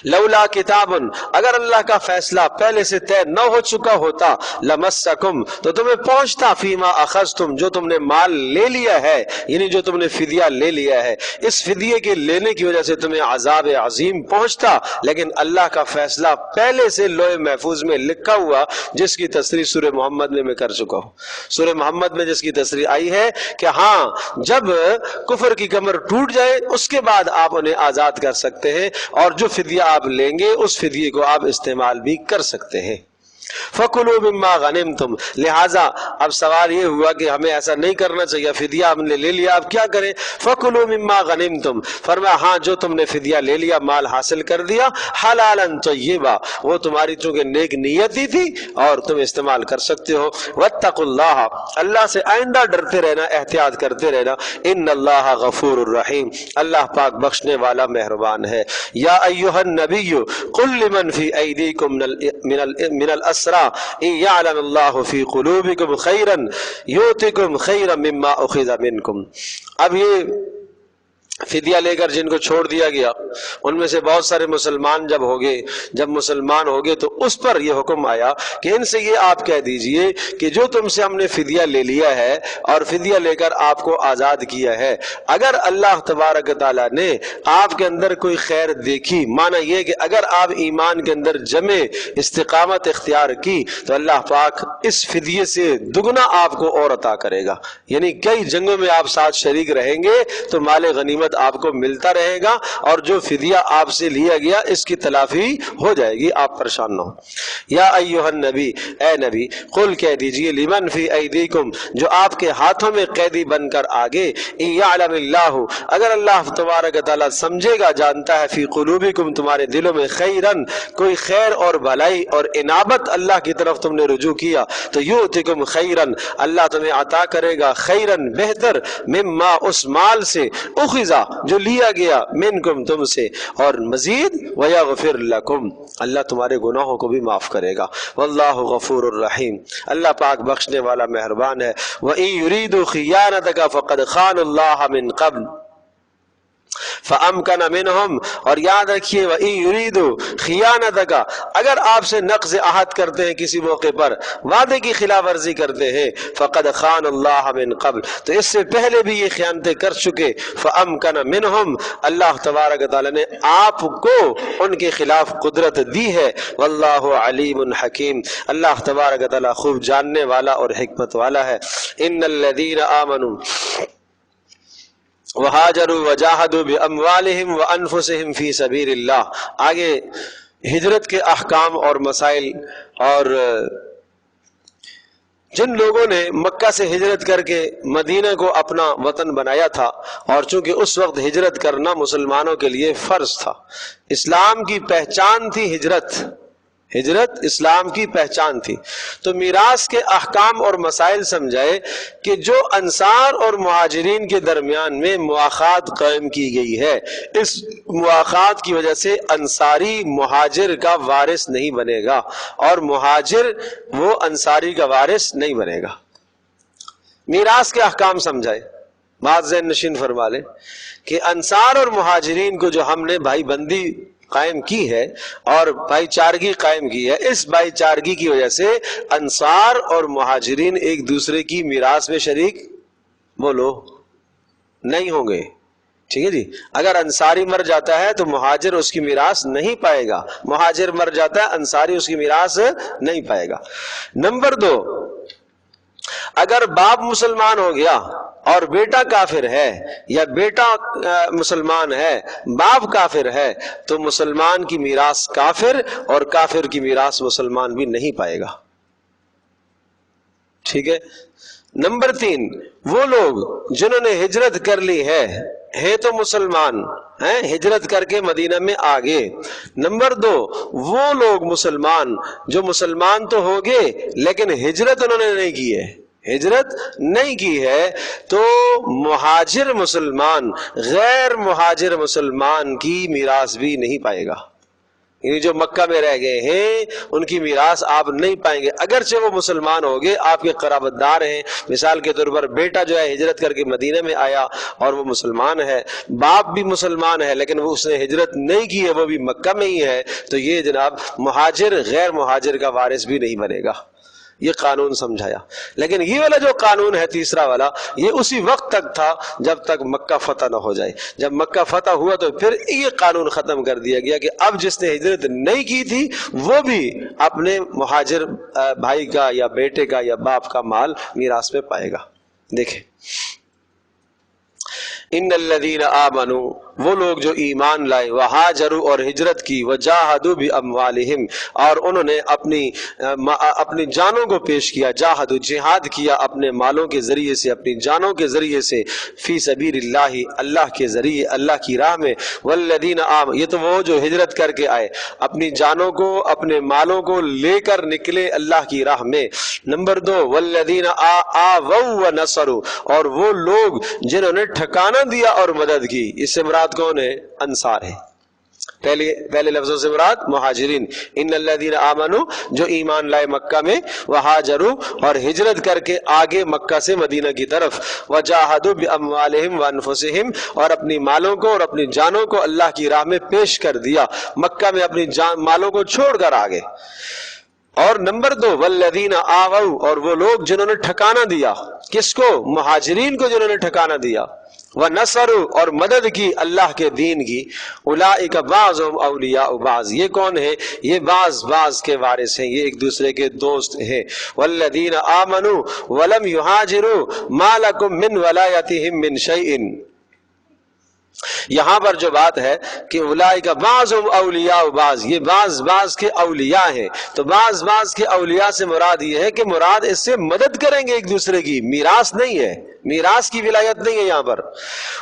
لولا کتاب، اگر اللہ کا فیصلہ پہلے سے طے نہ ہو چکا ہوتا، لمسکم، تو تمہیں پہنچتا، فیما اخذتم، جو تم نے مال لے لیا ہے، یعنی جو تم نے فدیہ لے لیا ہے، اس فدیے کے لینے کی وجہ سے تمہیں عذاب عظیم پہنچتا، لیکن اللہ کا فیصلہ پہلے سے لوح محفوظ میں لکھا ہوا، جس کی تصریح سورہ محمد میں کر چکا ہوں۔ سورہ محمد میں جس کی تصریح آئی ہے کہ ہاں جب کفر کی کمر ٹوٹ جائے اس کے بعد آپ انہیں آزاد کر سکتے ہیں، اور جو فدیہ آپ لیں گے اس فدیے کو آپ استعمال بھی کر سکتے ہیں۔ فَكُلُوا مِمَّا غَنِمْتُمْ، لہٰذا اب سوال یہ ہوا کہ ہمیں ایسا نہیں کرنا چاہیے، فدیہ ہم نے لے لیا، اب کیا کریں؟ فَكُلُوا مِمَّا غَنِمْتُمْ، فرمایا ہاں جو تم نے فدیہ لے لیا، مال حاصل کر دیا، حلالاً طیبا، وہ تمہاری چونکہ نیک نیتی تھی اور تم استعمال کر سکتے ہو۔ واتقوا اللہ، اللہ سے آئندہ ڈرتے رہنا، احتیاط کرتے رہنا، ان اللہ غفور الرحیم، اللہ پاک بخشنے والا مہربان ہے۔ یا ایھا النبی قل لمن فی ایدیکم من الاسرى ان یعلم اللہ فی قلوبکم خیرا یؤتکم خیرا مما اخذ منکم، اب یہ فدیہ لے کر جن کو چھوڑ دیا گیا ان میں سے بہت سارے مسلمان جب مسلمان ہو گئے تو اس پر یہ حکم آیا کہ ان سے یہ آپ کہہ دیجئے کہ جو تم سے ہم نے فدیہ لے لیا ہے اور فدیہ لے کر آپ کو آزاد کیا ہے، اگر اللہ تبارک تعالیٰ نے آپ کے اندر کوئی خیر دیکھی، معنی یہ کہ اگر آپ ایمان کے اندر جمے استقامت اختیار کی تو اللہ پاک اس فدیے سے دگنا آپ کو اور عطا کرے گا، یعنی کئی جنگوں میں آپ ساتھ شریک رہیں گے تو مال غنیمت آپ کو ملتا رہے گا، اور جو فدیہ آپ سے لیا گیا اس کی تلافی ہو جائے گی، آپ پریشان نہ ہو۔ یا ایھا النبی، اے نبی، قل کہہ دیجئے، لمن فی ایدیکم، جو آپ کے ہاتھوں میں قیدی بن کر آگے، ان یعلم اللہ، اگر اللہ تبارک تعالیٰ سمجھے گا، جانتا ہے، فی قلوبکم، تمہارے دلوں میں، خیرن، کوئی خیر اور بھلائی اور انابت اللہ کی طرف تم نے رجوع کیا، تو یؤتکم خیرن، اللہ تمہیں عطا کرے گا، خیرن، بہتر، مما، اس مال سے، اخذا، جو لیا گیا، منکم، تم سے، اور مزید، ویغفر لکم، اللہ تمہارے گناہوں کو بھی معاف کرے گا، واللہ غفور الرحیم، اللہ پاک بخشنے والا مہربان ہے۔ وَإِن يُرِيدُوا خِيَانَتَكَ فَقَدْ خَانُوا اللَّهَ مِن قَبْلُ فَأَمْكَنَ مِنْهُمْ، اور یاد رکھیے، وَإِن يُرِيدُوا خِيَانَتَكَ، اگر آپ سے نقض عہد کرتے ہیں کسی موقع پر، وعدے کی خلاف ورزی کرتے ہیں، فَقَدْ خَانَ اللَّهَ مِن قَبْلُ، تو اس سے پہلے بھی یہ خیانتیں کر چکے، فَأَمْكَنَ مِنْهُمْ، اللہ تبارک تعالیٰ نے آپ کو ان کے خلاف قدرت دی ہے، واللہ علیم حکیم، اللہ تبارک تعالیٰ خوب جاننے والا اور حکمت والا ہے۔ ان الذین آمنوا وہاجروا وجاہدوا باموالہم وانفسہم فی سبیل اللہ، آگے ہجرت کے احکام اور مسائل، اور جن لوگوں نے مکہ سے ہجرت کر کے مدینہ کو اپنا وطن بنایا تھا، اور چونکہ اس وقت ہجرت کرنا مسلمانوں کے لیے فرض تھا، اسلام کی پہچان تھی ہجرت اسلام کی پہچان تھی، تو میراث کے احکام اور مسائل سمجھائے کہ جو انصار اور مہاجرین کے درمیان میں مواخات قائم کی گئی ہے، اس مواخات کی وجہ سے انصاری مہاجر کا وارث نہیں بنے گا، اور مہاجر وہ انصاری کا وارث نہیں بنے گا۔ میراث کے احکام سمجھائے، بات ذہن نشین فرما لیں کہ انصار اور مہاجرین کو جو ہم نے بھائی بندی قائم کی ہے اور بھائی چارگی قائم کی ہے، اس بھائی چارگی کی وجہ سے انصار اور مہاجرین ایک دوسرے کی میراث میں شریک بولو نہیں ہوں گے، ٹھیک ہے جی. اگر انصاری مر جاتا ہے تو مہاجر اس کی میراث نہیں پائے گا، مہاجر مر جاتا ہے انصاری اس کی میراث نہیں پائے گا. نمبر 2، اگر باپ مسلمان ہو گیا اور بیٹا کافر ہے، یا بیٹا مسلمان ہے باپ کافر ہے، تو مسلمان کی میراث کافر اور کافر کی میراث مسلمان بھی نہیں پائے گا. ٹھیک ہے. نمبر 3، وہ لوگ جنہوں نے ہجرت کر لی ہے تو مسلمان ہیں، ہجرت کر کے مدینہ میں آگے. نمبر 2، وہ لوگ مسلمان جو مسلمان تو ہو گئے لیکن ہجرت انہوں نے نہیں کی ہے، ہجرت نہیں کی ہے، تو مہاجر مسلمان غیر مہاجر مسلمان کی میراث بھی نہیں پائے گا. یعنی جو مکہ میں رہ گئے ہیں ان کی میراث آپ نہیں پائیں گے، اگرچہ وہ مسلمان ہو گئے، آپ کے قرابت دار ہیں. مثال کے طور پر بیٹا جو ہے ہجرت کر کے مدینہ میں آیا اور وہ مسلمان ہے، باپ بھی مسلمان ہے لیکن وہ اس نے ہجرت نہیں کی ہے، وہ بھی مکہ میں ہی ہے، تو یہ جناب مہاجر غیر مہاجر کا وارث بھی نہیں بنے گا. یہ قانون سمجھایا. لیکن یہ والا جو قانون ہے تیسرا والا، یہ اسی وقت تک تھا جب تک مکہ فتح نہ ہو جائے. جب مکہ فتح ہوا تو پھر یہ قانون ختم کر دیا گیا کہ اب جس نے ہجرت نہیں کی تھی وہ بھی اپنے مہاجر بھائی کا یا بیٹے کا یا باپ کا مال میراث میں پائے گا. دیکھیں، ان الذین آمنوا، وہ لوگ جو ایمان لائے، وہاجروا اور ہجرت کی، وجاہدوا باموالہم اور انہوں نے اپنی جانوں کو پیش کیا، جاہدوا جہاد کیا اپنے مالوں کے ذریعے سے، اپنی جانوں کے ذریعے سے، فی سبیل اللہ اللہ کے ذریعے، اللہ کی راہ میں. والذین آمنوا، یہ تو وہ جو ہجرت کر کے آئے، اپنی جانوں کو اپنے مالوں کو لے کر نکلے اللہ کی راہ میں. نمبر 2، والذین آووا ونصروا اور وہ لوگ جنہوں نے ٹھکانہ دیا اور مدد کی. اس سے مراد کون ہے؟ انصار ہے. پہلے لفظوں سے مراد مہاجرین. ان الذین آمنوا، جو ایمان لائے مکہ میں، وہاجروا اور ہجرت کر کے آگے مکہ سے مدینہ کی طرف، وجاہدوا باموالہم وانفسہم اور اپنی مالوں کو اور اپنی جانوں کو اللہ کی راہ میں پیش کر دیا، مکہ میں اپنی مالوں کو چھوڑ کر آگے. اور نمبر 2، والذین آووا اور وہ لوگ جنہوں نے ٹھکانہ دیا. کس کو؟ مہاجرین کو جنہوں نے ٹھکانہ دیا. وَنَصَرُوا اور مدد کی اللہ کے دین کی. اولئک بعضهم اولیاء بعض، یہ کون ہے؟ یہ بعض کے وارث ہیں، یہ ایک دوسرے کے دوست ہیں. والذین آمنوا ولم یہاجروا ما لکم من ولایتہم من شیء. یہاں پر جو بات ہے کہ اولئک بعضهم اولیاء بعض، یہ بعض کے اولیاء ہیں. تو بعض کے اولیاء سے مراد یہ ہے کہ مراد اس سے مدد کریں گے ایک دوسرے کی، میراث نہیں ہے، میراث کی ولایت نہیں ہے یہاں پر.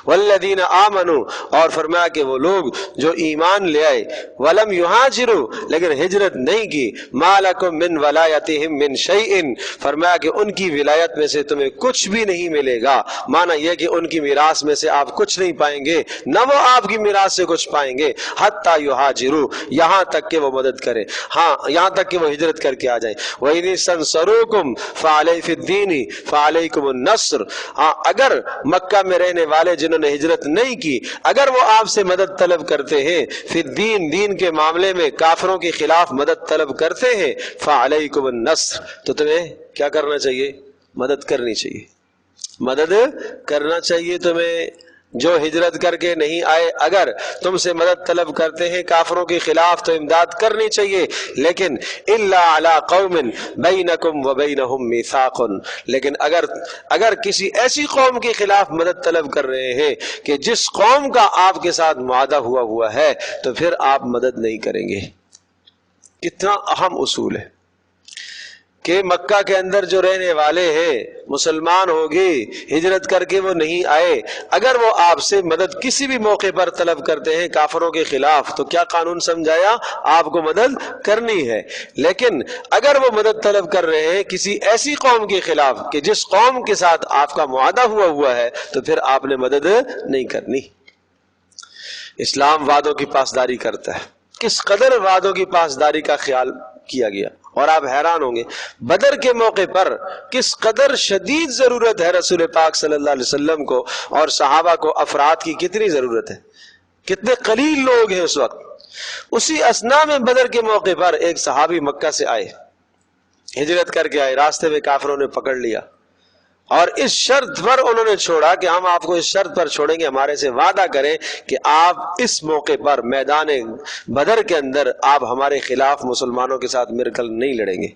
والذین آمنوا اور فرمایا کہ وہ لوگ جو ایمان لے آئے، ولم یہاجروا لیکن ہجرت نہیں کی، ما لکم من ولایتہم من شیء فرمایا کہ ان کی ولایت میں سے تمہیں کچھ بھی نہیں ملے گا. معنی یہ کہ ان کی میراث میں سے آپ کچھ نہیں پائیں گے، نہ وہ آپ کی میراث سے کچھ پائیں گے. حتی یہاجروا، یہاں تک کہ وہ مدد کرے، ہاں یہاں تک کہ وہ ہجرت کر کے آ جائیں. وَإِنِ اسْتَنصَرُوكُمْ فَعَلَيْهِ فِي الدِّينِ فَعَلَيْكُمُ النَّصْرُ. ہاں اگر مکہ میں رہنے والے جنہوں نے ہجرت نہیں کی، اگر وہ آپ سے مدد طلب کرتے ہیں فی الدین، دین کے معاملے میں کافروں کے خلاف مدد طلب کرتے ہیں، فَعَلَيْكُمُ النَّصْرُ تو تمہیں کیا کرنا چاہیے؟ مدد کرنی چاہیے، مدد کرنا چاہیے تمہیں. جو ہجرت کر کے نہیں آئے اگر تم سے مدد طلب کرتے ہیں کافروں کے خلاف تو امداد کرنی چاہیے. لیکن الا علی قوم بینکم وبینہم میثاق، لیکن اگر کسی ایسی قوم کے خلاف مدد طلب کر رہے ہیں کہ جس قوم کا آپ کے ساتھ معاہدہ ہوا ہے تو پھر آپ مدد نہیں کریں گے. کتنا اہم اصول ہے کہ مکہ کے اندر جو رہنے والے ہیں مسلمان ہو گئے، ہجرت کر کے وہ نہیں آئے، اگر وہ آپ سے مدد کسی بھی موقع پر طلب کرتے ہیں کافروں کے خلاف تو کیا قانون سمجھایا؟ آپ کو مدد کرنی ہے. لیکن اگر وہ مدد طلب کر رہے ہیں کسی ایسی قوم کے خلاف کہ جس قوم کے ساتھ آپ کا معاہدہ ہوا ہے تو پھر آپ نے مدد نہیں کرنی. اسلام وعدوں کی پاسداری کرتا ہے. کس قدر وعدوں کی پاسداری کا خیال کیا گیا، اور آپ حیران ہوں گے بدر کے موقع پر کس قدر شدید ضرورت ہے رسول پاک صلی اللہ علیہ وسلم کو اور صحابہ کو، افراد کی کتنی ضرورت ہے، کتنے قلیل لوگ ہیں اس وقت. اسی اثنا میں بدر کے موقع پر ایک صحابی مکہ سے آئے، ہجرت کر کے آئے، راستے میں کافروں نے پکڑ لیا اور اس شرط پر انہوں نے چھوڑا کہ ہم آپ کو اس شرط پر چھوڑیں گے، ہمارے سے وعدہ کریں کہ آپ اس موقع پر میدان بدر کے اندر آپ ہمارے خلاف مسلمانوں کے ساتھ مل کر نہیں لڑیں گے۔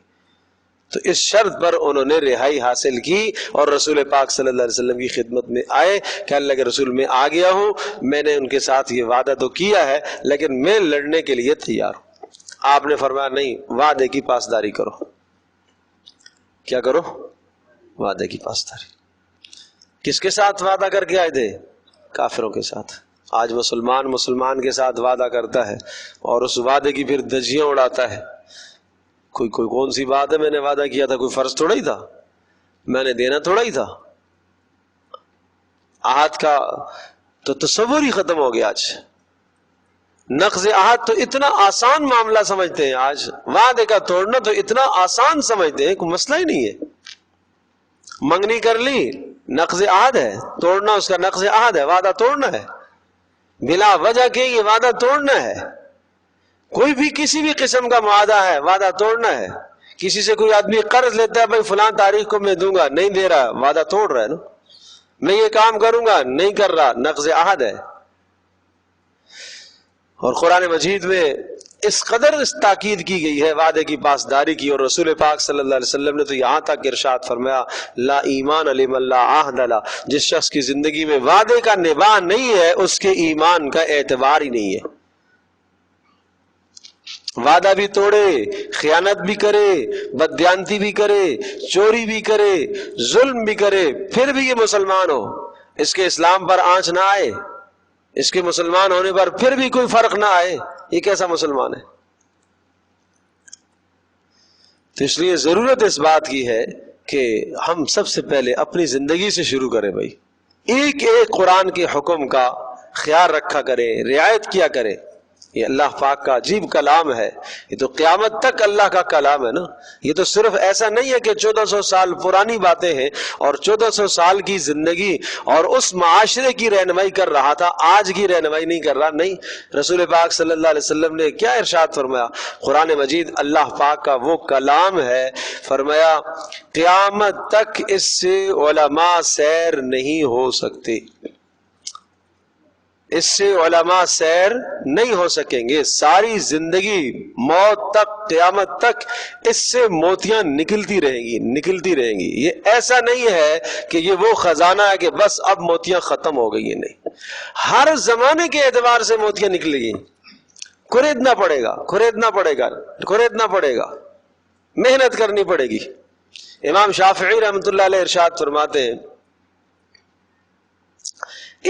تو اس شرط پر انہوں نے رہائی حاصل کی اور رسول پاک صلی اللہ علیہ وسلم کی خدمت میں آئے کہ اللہ کے رسول میں آ گیا ہوں، میں نے ان کے ساتھ یہ وعدہ تو کیا ہے لیکن میں لڑنے کے لیے تیار ہوں۔ آپ نے فرمایا نہیں، وعدے کی پاسداری کرو۔ کیا کرو؟ وعدے کی پاسداری۔ کس کے ساتھ وعدہ کر کے آئے تھے؟ کافروں کے ساتھ۔ آج مسلمان کے ساتھ وعدہ کرتا ہے اور اس وعدے کی پھر دھجیاں اڑاتا ہے۔ کوئی کون سی بات ہے، میں نے وعدہ کیا تھا، کوئی فرض تھوڑا ہی تھا، میں نے دینا تھوڑا ہی تھا۔ عہد کا تو تصور ہی ختم ہو گیا آج۔ نقض عہد تو اتنا آسان معاملہ سمجھتے ہیں آج، وعدے کا توڑنا تو اتنا آسان سمجھتے ہیں، کوئی مسئلہ ہی نہیں ہے۔ منگنی کر لی، نقض عہد ہے، توڑنا اس کا نقض عہد ہے، وعدہ توڑنا ہے، بلا وجہ کے یہ وعدہ توڑنا ہے۔ کوئی بھی کسی بھی قسم کا معاہدہ ہے، وعدہ توڑنا ہے۔ کسی سے کوئی آدمی قرض لیتا ہے، بھائی فلاں تاریخ کو میں دوں گا، نہیں دے رہا، وعدہ توڑ رہا ہے نا۔ میں یہ کام کروں گا، نہیں کر رہا، نقض عہد ہے۔ اور قرآن مجید میں اس قدر تاکید کی گئی ہے وعدے کی پاسداری کی، اور رسول پاک صلی اللہ علیہ وسلم نے تو یہاں تک ارشاد فرمایا لا ایمان لمن لا عہد لہ، جس شخص کی زندگی میں وعدے کا نبھا نہیں ہے اس کے ایمان کا اعتبار ہی نہیں ہے۔ وعدہ بھی توڑے، خیانت بھی کرے، بددیانتی بھی کرے، چوری بھی کرے، ظلم بھی کرے، پھر بھی یہ مسلمان ہو، اس کے اسلام پر آنچ نہ آئے، اس کے مسلمان ہونے پر پھر بھی کوئی فرق نہ آئے، یہ کیسا مسلمان ہے؟ تو اس لیے ضرورت اس بات کی ہے کہ ہم سب سے پہلے اپنی زندگی سے شروع کریں بھائی، ایک ایک قرآن کے حکم کا خیال رکھا کریں، رعایت کیا کریں۔ یہ اللہ پاک کا عجیب کلام ہے، یہ تو قیامت تک اللہ کا کلام ہے نا۔ یہ تو صرف ایسا نہیں ہے کہ 1400 سال پرانی باتیں ہیں اور 1400 سال کی زندگی اور اس معاشرے کی رہنمائی کر رہا تھا، آج کی رہنمائی نہیں کر رہا۔ نہیں، رسول پاک صلی اللہ علیہ وسلم نے کیا ارشاد فرمایا؟ قرآن مجید اللہ پاک کا وہ کلام ہے، فرمایا قیامت تک اس سے علماء سیر نہیں ہو سکتے، اس سے علماء سیر نہیں ہو سکیں گے، ساری زندگی موت تک، قیامت تک اس سے موتیاں نکلتی رہیں گی۔ یہ ایسا نہیں ہے کہ یہ وہ خزانہ ہے کہ بس اب موتیاں ختم ہو گئی ہیں، نہیں، ہر زمانے کے اعتبار سے موتیاں نکلیں گی۔ خریدنا پڑے گا، محنت کرنی پڑے گی۔ امام شافعی رحمۃ اللہ علیہ ارشاد فرماتے ہیں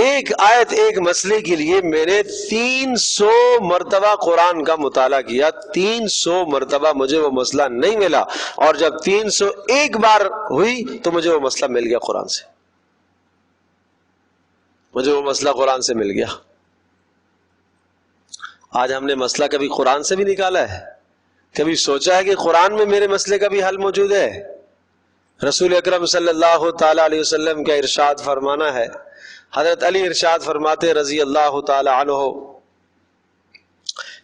ایک آیت ایک مسئلے کے لیے میں نے 300 مرتبہ قرآن کا مطالعہ کیا، 300 مرتبہ مجھے وہ مسئلہ نہیں ملا، اور جب 301 بار ہوئی تو مجھے وہ مسئلہ مل گیا قرآن سے، مجھے وہ مسئلہ قرآن سے مل گیا۔ آج ہم نے مسئلہ کبھی قرآن سے بھی نکالا ہے؟ کبھی سوچا ہے کہ قرآن میں میرے مسئلے کا بھی حل موجود ہے؟ رسول اکرم صلی اللہ تعالی علیہ وسلم کا ارشاد فرمانا ہے، حضرت علی ارشاد فرماتے رضی اللہ تعالی عنہ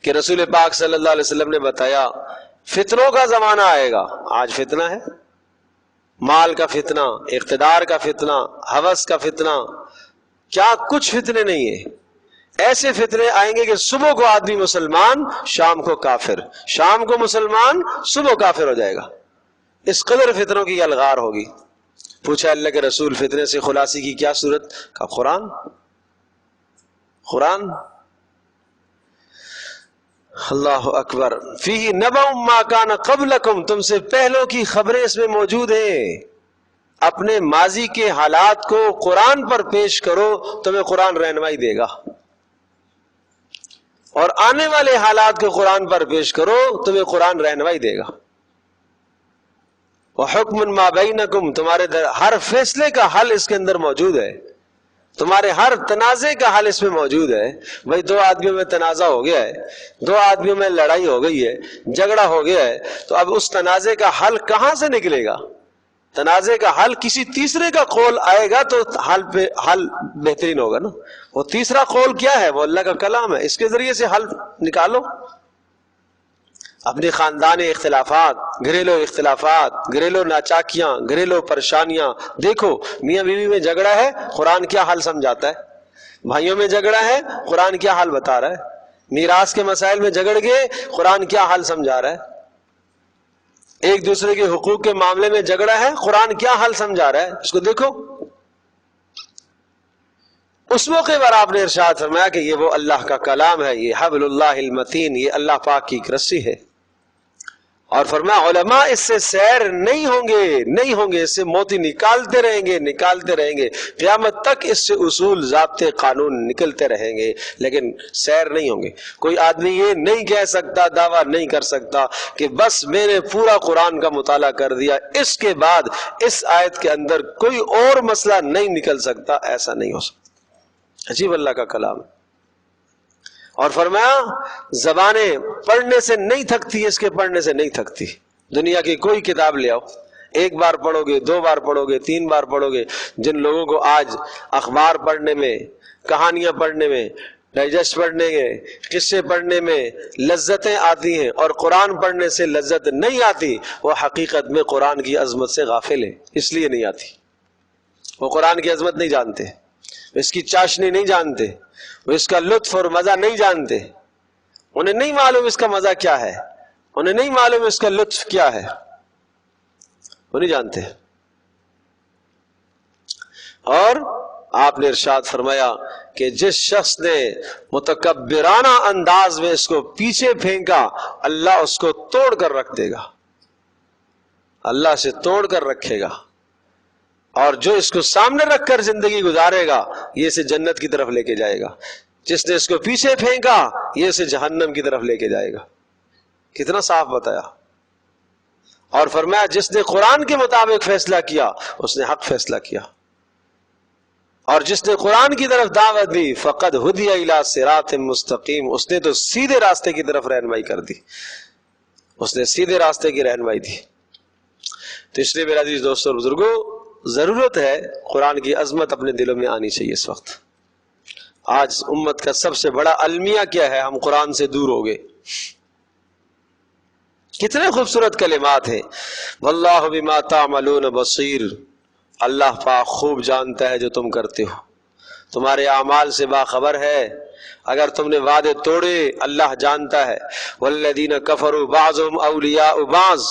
کہ رسول پاک صلی اللہ علیہ وسلم نے بتایا فتنوں کا زمانہ آئے گا۔ آج فتنہ ہے، مال کا فتنہ، اقتدار کا فتنہ، ہوس کا فتنہ، کیا کچھ فتنے نہیں ہیں۔ ایسے فتنے آئیں گے کہ صبح کو آدمی مسلمان، شام کو کافر، شام کو مسلمان، صبح کافر ہو جائے گا۔ اس قدر فتنوں کی الغار ہوگی۔ پوچھا اللہ کے رسول فتنے سے خلاصی کی کیا صورت؟ کہا قرآن۔ اللہ اکبر، فیہ نبأ ما کان قبلکم، تم سے پہلوں کی خبریں اس میں موجود ہیں۔ اپنے ماضی کے حالات کو قرآن پر پیش کرو، تمہیں قرآن رہنمائی دے گا، اور آنے والے حالات کو قرآن پر پیش کرو، تمہیں قرآن رہنمائی دے گا۔ وَحُكْمٌ مَا بَيْنَكُمْ، تمہارے ہر فیصلے کا حل اس کے اندر موجود ہے، تمہارے ہر تنازع کا حل اس میں موجود ہے۔ بھائی 2 آدمیوں میں تنازع ہو گیا ہے، 2 آدمیوں میں لڑائی ہو گئی ہے، جھگڑا ہو گیا ہے، تو اب اس تنازع کا حل کہاں سے نکلے گا؟ تنازع کا حل کسی تیسرے کا قول آئے گا تو حل بہترین ہوگا نا۔ وہ تیسرا قول کیا ہے؟ وہ اللہ کا کلام ہے، اس کے ذریعے سے حل نکالو۔ اپنے خاندانی اختلافات، گھریلو ناچاکیاں، گھریلو پریشانیاں دیکھو. میاں بیوی میں جھگڑا ہے، قرآن کیا حل سمجھاتا ہے؟ بھائیوں میں جھگڑا ہے، قرآن کیا حل بتا رہا ہے؟ میراث کے مسائل میں جھگڑ گئے، قرآن کیا حل سمجھا رہا ہے؟ ایک دوسرے کے حقوق کے معاملے میں جھگڑا ہے، قرآن کیا حل سمجھا رہا ہے؟ اس کو دیکھو. اس موقع پر آپ نے ارشاد فرمایا کہ یہ وہ اللہ کا کلام ہے، یہ حبل اللہ المتین، یہ اللہ پاک کی ایک رسی ہے. اور فرمایا علماء اس سے سیر نہیں ہوں گے، اس سے موتی نکالتے رہیں گے قیامت تک، اس سے اصول، ضابطے، قانون نکلتے رہیں گے، لیکن سیر نہیں ہوں گے. کوئی آدمی یہ نہیں کہہ سکتا، دعویٰ نہیں کر سکتا کہ بس میں نے پورا قرآن کا مطالعہ کر دیا، اس کے بعد اس آیت کے اندر کوئی اور مسئلہ نہیں نکل سکتا. ایسا نہیں ہو سکتا. عجیب اللہ کا کلام. اور فرمایا زبانیں پڑھنے سے نہیں تھکتی، اس کے پڑھنے سے نہیں تھکتی. دنیا کی کوئی کتاب لے آؤ، ایک بار پڑھو گے، 2 بار پڑھو گے، 3 بار پڑھو گے. جن لوگوں کو آج اخبار پڑھنے میں، کہانیاں پڑھنے میں، ڈائجسٹ پڑھنے میں، قصے پڑھنے میں لذتیں آتی ہیں اور قرآن پڑھنے سے لذت نہیں آتی، وہ حقیقت میں قرآن کی عظمت سے غافل ہیں. اس لیے نہیں آتی. وہ قرآن کی عظمت نہیں جانتے، اس کی چاشنی نہیں جانتے، وہ اس کا لطف اور مزہ نہیں جانتے. انہیں نہیں معلوم اس کا مزہ کیا ہے، انہیں نہیں معلوم اس کا لطف کیا ہے، وہ نہیں جانتے. اور آپ نے ارشاد فرمایا کہ جس شخص نے متکبرانہ انداز میں اس کو پیچھے پھینکا، اللہ اس کو توڑ کر رکھ دے گا، اللہ سے توڑ کر رکھے گا. اور جو اس کو سامنے رکھ کر زندگی گزارے گا، یہ اسے جنت کی طرف لے کے جائے گا. جس نے اس کو پیچھے پھینکا، یہ اسے جہنم کی طرف لے کے جائے گا. کتنا صاف بتایا. اور فرمایا جس نے قرآن کے مطابق فیصلہ کیا، اس نے حق فیصلہ کیا. اور جس نے قرآن کی طرف دعوت دی، فقد ہدی الی صراط مستقیم، اس نے تو سیدھے راستے کی طرف رہنمائی کر دی، اس نے سیدھے راستے کی رہنمائی دی. تو اس لیے میرے عزیز دوستوں اور بزرگوں، ضرورت ہے قرآن کی عظمت اپنے دلوں میں آنی چاہیے. اس وقت آج امت کا سب سے بڑا المیہ کیا ہے؟ ہم قرآن سے دور ہو گئے. کتنے خوبصورت کلمات ہیں، واللہ بما تعملون بصیر، اللہ پاک خوب جانتا ہے جو تم کرتے ہو، تمہارے اعمال سے باخبر ہے. اگر تم نے وعدے توڑے، اللہ جانتا ہے. والذین کفروا بعضهم اولیاء بعض،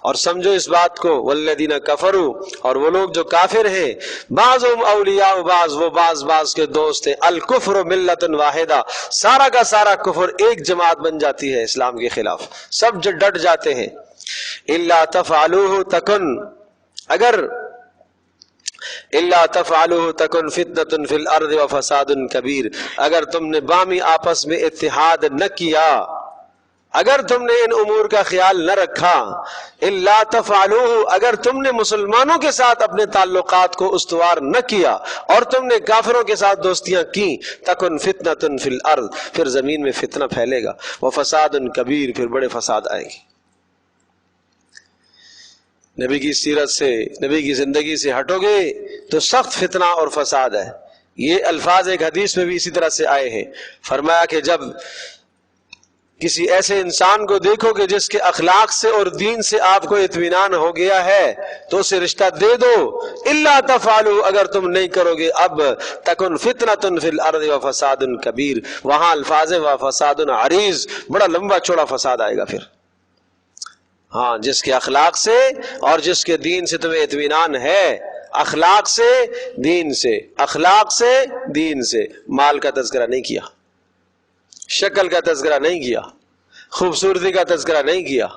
اور سمجھو اس بات کو، والذین کفروا، اور وہ لوگ جو کافر ہیں، بعضهم اولیاء بعض، وہ بعض کے دوست ہیں. الکفر ملۃ واحدہ، سارا کا سارا کفر ایک جماعت بن جاتی ہے اسلام کے خلاف، سب جو ڈٹ جاتے ہیں. الا تفعلوه تکن، الا تفعلوه تکن فتنة فی الارض وفساد کبیر، اگر تم نے بامی آپس میں اتحاد نہ کیا، اگر تم نے ان امور کا خیال نہ رکھا، الا تفعلوه، اگر تم نے مسلمانوں کے ساتھ اپنے تعلقات کو استوار نہ کیا اور تم نے کافروں کے ساتھ دوستیاں کی، تکن فتنة فی الارض، پھر زمین میں فتنہ پھیلے گا، وفساد کبیر، پھر بڑے فساد آئیں گے. نبی کی سیرت سے، نبی کی زندگی سے ہٹو گے تو سخت فتنہ اور فساد ہے. یہ الفاظ ایک حدیث میں بھی اسی طرح سے آئے ہیں. فرمایا کہ جب کسی ایسے انسان کو دیکھو کہ جس کے اخلاق سے اور دین سے آپ کو اطمینان ہو گیا ہے تو اسے رشتہ دے دو. الا تفعلوا، اگر تم نہیں کرو گے اب، تکن فتنة فی الارض وفساد کبیر، وہاں الفاظ وفساد عریض، بڑا لمبا چوڑا فساد آئے گا. پھر ہاں، جس کے اخلاق سے اور جس کے دین سے تمہیں اطمینان ہے، اخلاق سے دین سے، اخلاق سے دین سے، مال کا تذکرہ نہیں کیا، شکل کا تذکرہ نہیں کیا، خوبصورتی کا تذکرہ نہیں کیا،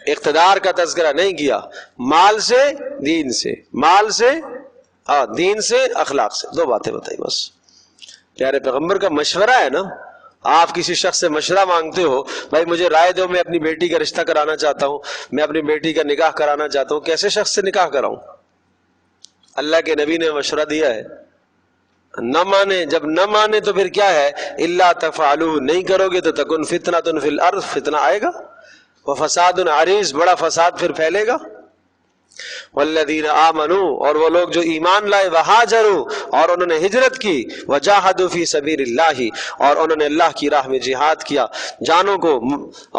اقتدار کا تذکرہ نہیں کیا، مال سے دین سے، مال سے دین سے، اخلاق سے. 2 باتیں بتائی بس. پیارے پیغمبر کا مشورہ ہے نا. آپ کسی شخص سے مشورہ مانگتے ہو، بھائی مجھے رائے دو، میں اپنی بیٹی کا رشتہ کرانا چاہتا ہوں، میں اپنی بیٹی کا نکاح کرانا چاہتا ہوں، کیسے شخص سے نکاح کراؤں؟ اللہ کے نبی نے مشورہ دیا ہے. نہ مانے، جب نہ مانے تو پھر کیا ہے؟ الا تفعلوا، نہیں کرو گے تو تکن فتنة فی الارض، فتنہ آئے گا، وفساد عریض، بڑا فساد پھر پھیلے گا. والذین آمنوا، اور وہ لوگ جو ایمان لائے، وہاجروا، اور انہوں نے ہجرت کی، وجاہدوا فی سبیل اللہ، اور انہوں نے اللہ کی راہ میں جہاد کیا، جانوں کو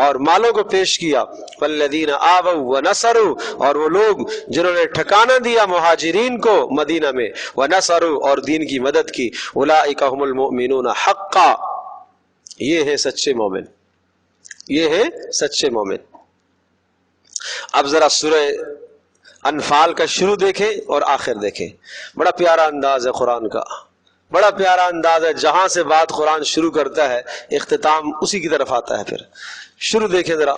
اور مالوں کو پیش کیا، والذین آووا ونصروا، اور وہ لوگ جنہوں نے ٹھکانہ دیا مہاجرین کو مدینہ میں، ونصروا، اور دین کی مدد کی، اولئک هم المؤمنون حقا، یہ ہے سچے مومن، یہ ہے سچے مومن۔ اب ذرا سورہ انفال کا شروع دیکھیں اور آخر دیکھیں، بڑا پیارا انداز ہے قرآن کا، بڑا پیارا انداز ہے، جہاں سے بات قرآن شروع کرتا ہے اختتام اسی کی طرف آتا ہے۔ پھر شروع دیکھیں ذرا،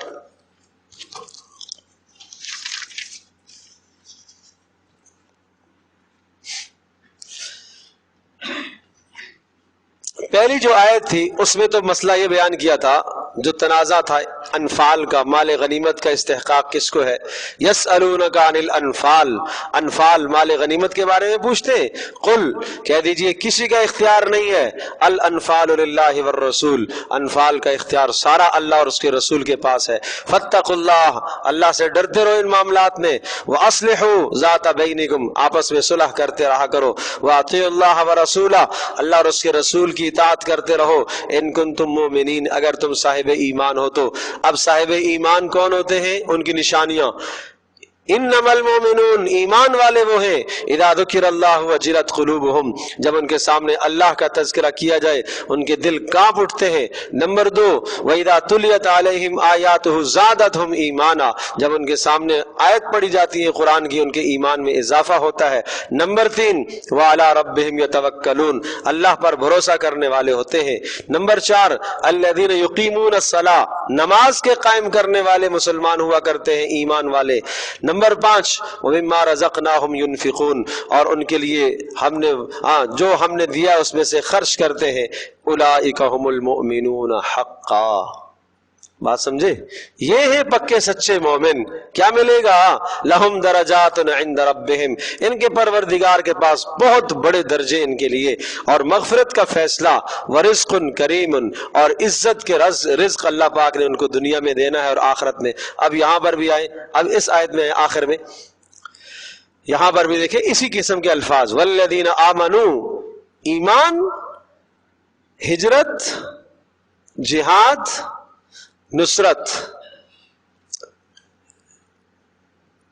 پہلی جو آیت تھی اس میں تو مسئلہ یہ بیان کیا تھا، جو تنازع تھا انفال کا، مال غنیمت کا استحقاق کس کو ہے۔ یسألونک عن الانفال، انفال مال غنیمت کے بارے میں پوچھتے ہیں، قل کہہ دیجئے کسی کا اختیار نہیں ہے، الانفال للہ والرسول، انفال کا اختیار سارا اللہ اور اس کے رسول کے پاس ہے، فاتقوا اللہ، اللہ سے ڈرتے رہو ان معاملات میں، واصلحوا ذات بینکم، آپس میں صلح کرتے رہا کرو، واطیعوا اللہ ورسولہ، اللہ اور اس کے رسول کی اطاعت کرتے رہو، ان کنتم مومنین، اگر تم صاحب ایمان ہو تو۔ اب صاحب ایمان کون ہوتے ہیں، ان کی نشانیاں، انما المؤمنون، ایمان والے وہ ہیں، اذا ذکر اللہ وجلت قلوبہم، جب ان کے سامنے اللہ کا تذکرہ کیا جائے ان کے دل کانپ اٹھتے ہیں۔ نمبر 2، واذا تلیت علیہم آیاتہ زادتہم ایمانا، جب ان کے سامنے آیت پڑھی جاتی ہے قرآن کی ان کے ایمان میں اضافہ ہوتا ہے۔ نمبر 3، وعلی ربہم یتوکلون، اللہ پر بھروسہ کرنے والے ہوتے ہیں۔ نمبر 4، الذین یقیمون الصلاۃ، نماز کے قائم کرنے والے مسلمان ہوا کرتے ہیں، ایمان والے۔ نمبر 5، وَمِمَّا رَزَقْنَاهُمْ يُنْفِقُونَ، اور ان کے لیے ہم نے جو ہم نے دیا اس میں سے خرچ کرتے ہیں، أُولَئِكَ هُمُ الْمُؤْمِنُونَ حَقًّا، بات سمجھے، یہ ہے پکے سچے مومن۔ کیا ملے گا، لَهُمْ دَرَجَاتٌ عِنْدَ رَبِّهِمْ، ان کے پروردگار کے پاس بہت بڑے درجے ان کے لیے، اور مغفرت کا فیصلہ، وَرِزْقٌ كَرِيمٌ، اور عزت کے رزق اللہ پاک نے ان کو دنیا میں دینا ہے اور آخرت میں۔ اب یہاں پر بھی آئے، اب اس آیت میں آخر میں یہاں پر بھی دیکھیں اسی قسم کے الفاظ، وَالَّذِينَ آمَنُوا، ایمان، ہجرت، جہاد، نصرت،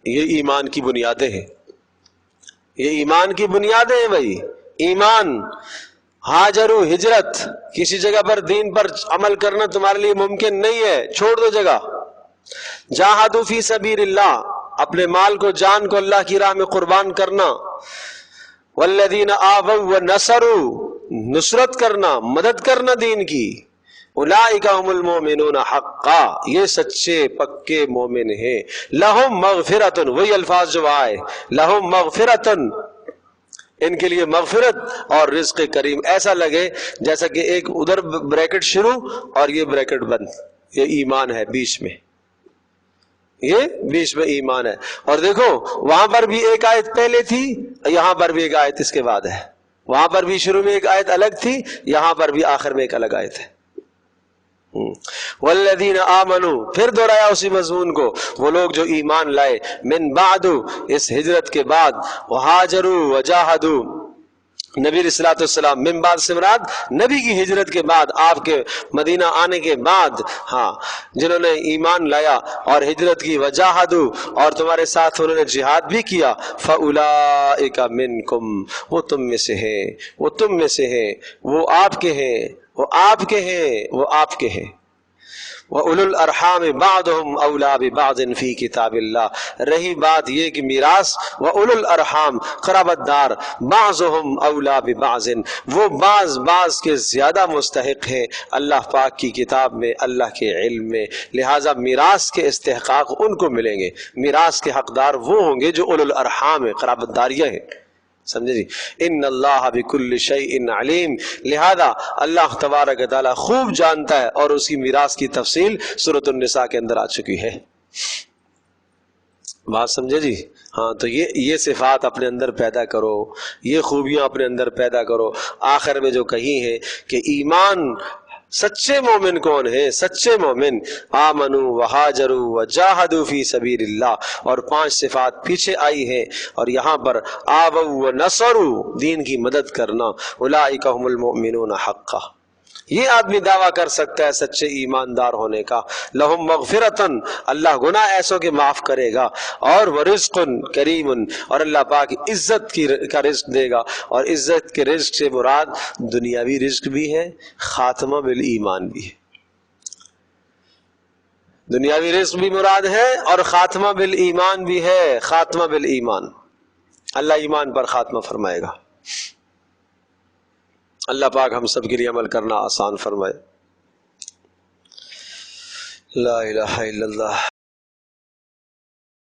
یہ ایمان کی بنیادیں ہیں، یہ ایمان کی بنیادیں ہیں بھائی۔ ایمان، ہاجرو، ہجرت، کسی جگہ پر دین پر عمل کرنا تمہارے لیے ممکن نہیں ہے، چھوڑ دو جگہ۔ جاہدوا فی سبیل اللہ، اپنے مال کو، جان کو اللہ کی راہ میں قربان کرنا۔ والذین آووا ونصروا، نصرت کرنا، مدد کرنا دین کی۔ اولئک هم المؤمنون حقا، یہ سچے پکے مومن ہیں۔ لہم مغفرۃ، وہی الفاظ جو آئے، لہم مغفرۃ، ان کے لیے مغفرت اور رزق کریم، ایسا لگے جیسا کہ ایک ادھر بریکٹ شروع اور یہ بریکٹ بند، یہ ایمان ہے بیچ میں، یہ بیچ میں ایمان ہے۔ اور دیکھو وہاں پر بھی ایک آیت پہلے تھی، یہاں پر بھی ایک آیت اس کے بعد ہے، وہاں پر بھی شروع میں ایک آیت الگ تھی، یہاں پر بھی آخر میں ایک الگ آیت ہے۔ والذین آمنوا، پھر دہرایا اسی مضمون کو، وہ لوگ جو ایمان لائے، من بعد، اس ہجرت کے بعد، وہاجروا وجاہدوا، نبی علیہ الصلوۃ والسلام، من بعد سے مراد نبی کی ہجرت کے بعد، آپ کے مدینہ آنے کے بعد، ہاں، جنہوں نے ایمان لایا اور ہجرت کی، وجاہدوا، اور تمہارے ساتھ انہوں نے جہاد بھی کیا، فاولئک منکم، وہ تم میں سے ہیں، وہ تم میں سے ہیں، وہ آپ کے ہیں، وہ آپ کے ہیں، وہ آپ کے ہیں۔ وَأُولُو الْأَرْحَامِ بَعْضُهُمْ أَوْلَىٰ بِبَعْضٍ فِي كِتَابِ اللَّهِ، رہی بات یہ کہ میراث، وَأُولُو الْأَرْحَام، قرابت دار، بَعْضُهُمْ أَوْلَىٰ بِبَعْضٍ، وہ بعض کے زیادہ مستحق ہیں اللہ پاک کی کتاب میں، اللہ کے علم میں، لہٰذا میراث کے استحقاق ان کو ملیں گے، میراث کے حقدار وہ ہوں گے جو اولو الارحام ہیں، قرابت داریاں ہیں، سمجھے جی۔ ان اللہ بکل شیء علیم، لہذا اللہ تبارک تعالیٰ خوب جانتا ہے، اور اس کی میراث کی تفصیل سورۃ النساء کے اندر آ چکی ہے، بات سمجھے جی۔ ہاں، تو یہ صفات اپنے اندر پیدا کرو، یہ خوبیاں اپنے اندر پیدا کرو۔ آخر میں جو کہی ہے کہ ایمان سچے مومن کون ہیں؟ سچے مومن آمنو وہاجروا وجاہدوا فی سبیل اللہ، اور 5 صفات پیچھے آئی ہیں، اور یہاں پر آووا ونصروا، دین کی مدد کرنا، اولئک هم المؤمنون حقا، یہ آدمی دعویٰ کر سکتا ہے سچے ایماندار ہونے کا۔ لہم مغفرتن، اللہ گناہ ایسوں کے معاف کرے گا، اور ورزق کریم، اور اللہ پاک عزت کا رزق دے گا، اور عزت کے رزق سے مراد دنیاوی رزق بھی ہے، خاتمہ بالایمان بھی ہے۔ دنیاوی رزق بھی مراد ہے اور خاتمہ بالایمان بھی ہے، خاتمہ بالایمان، اللہ ایمان پر خاتمہ فرمائے گا۔ اللہ پاک ہم سب کے لیے عمل کرنا آسان فرمائے۔ لا الہ الا اللہ۔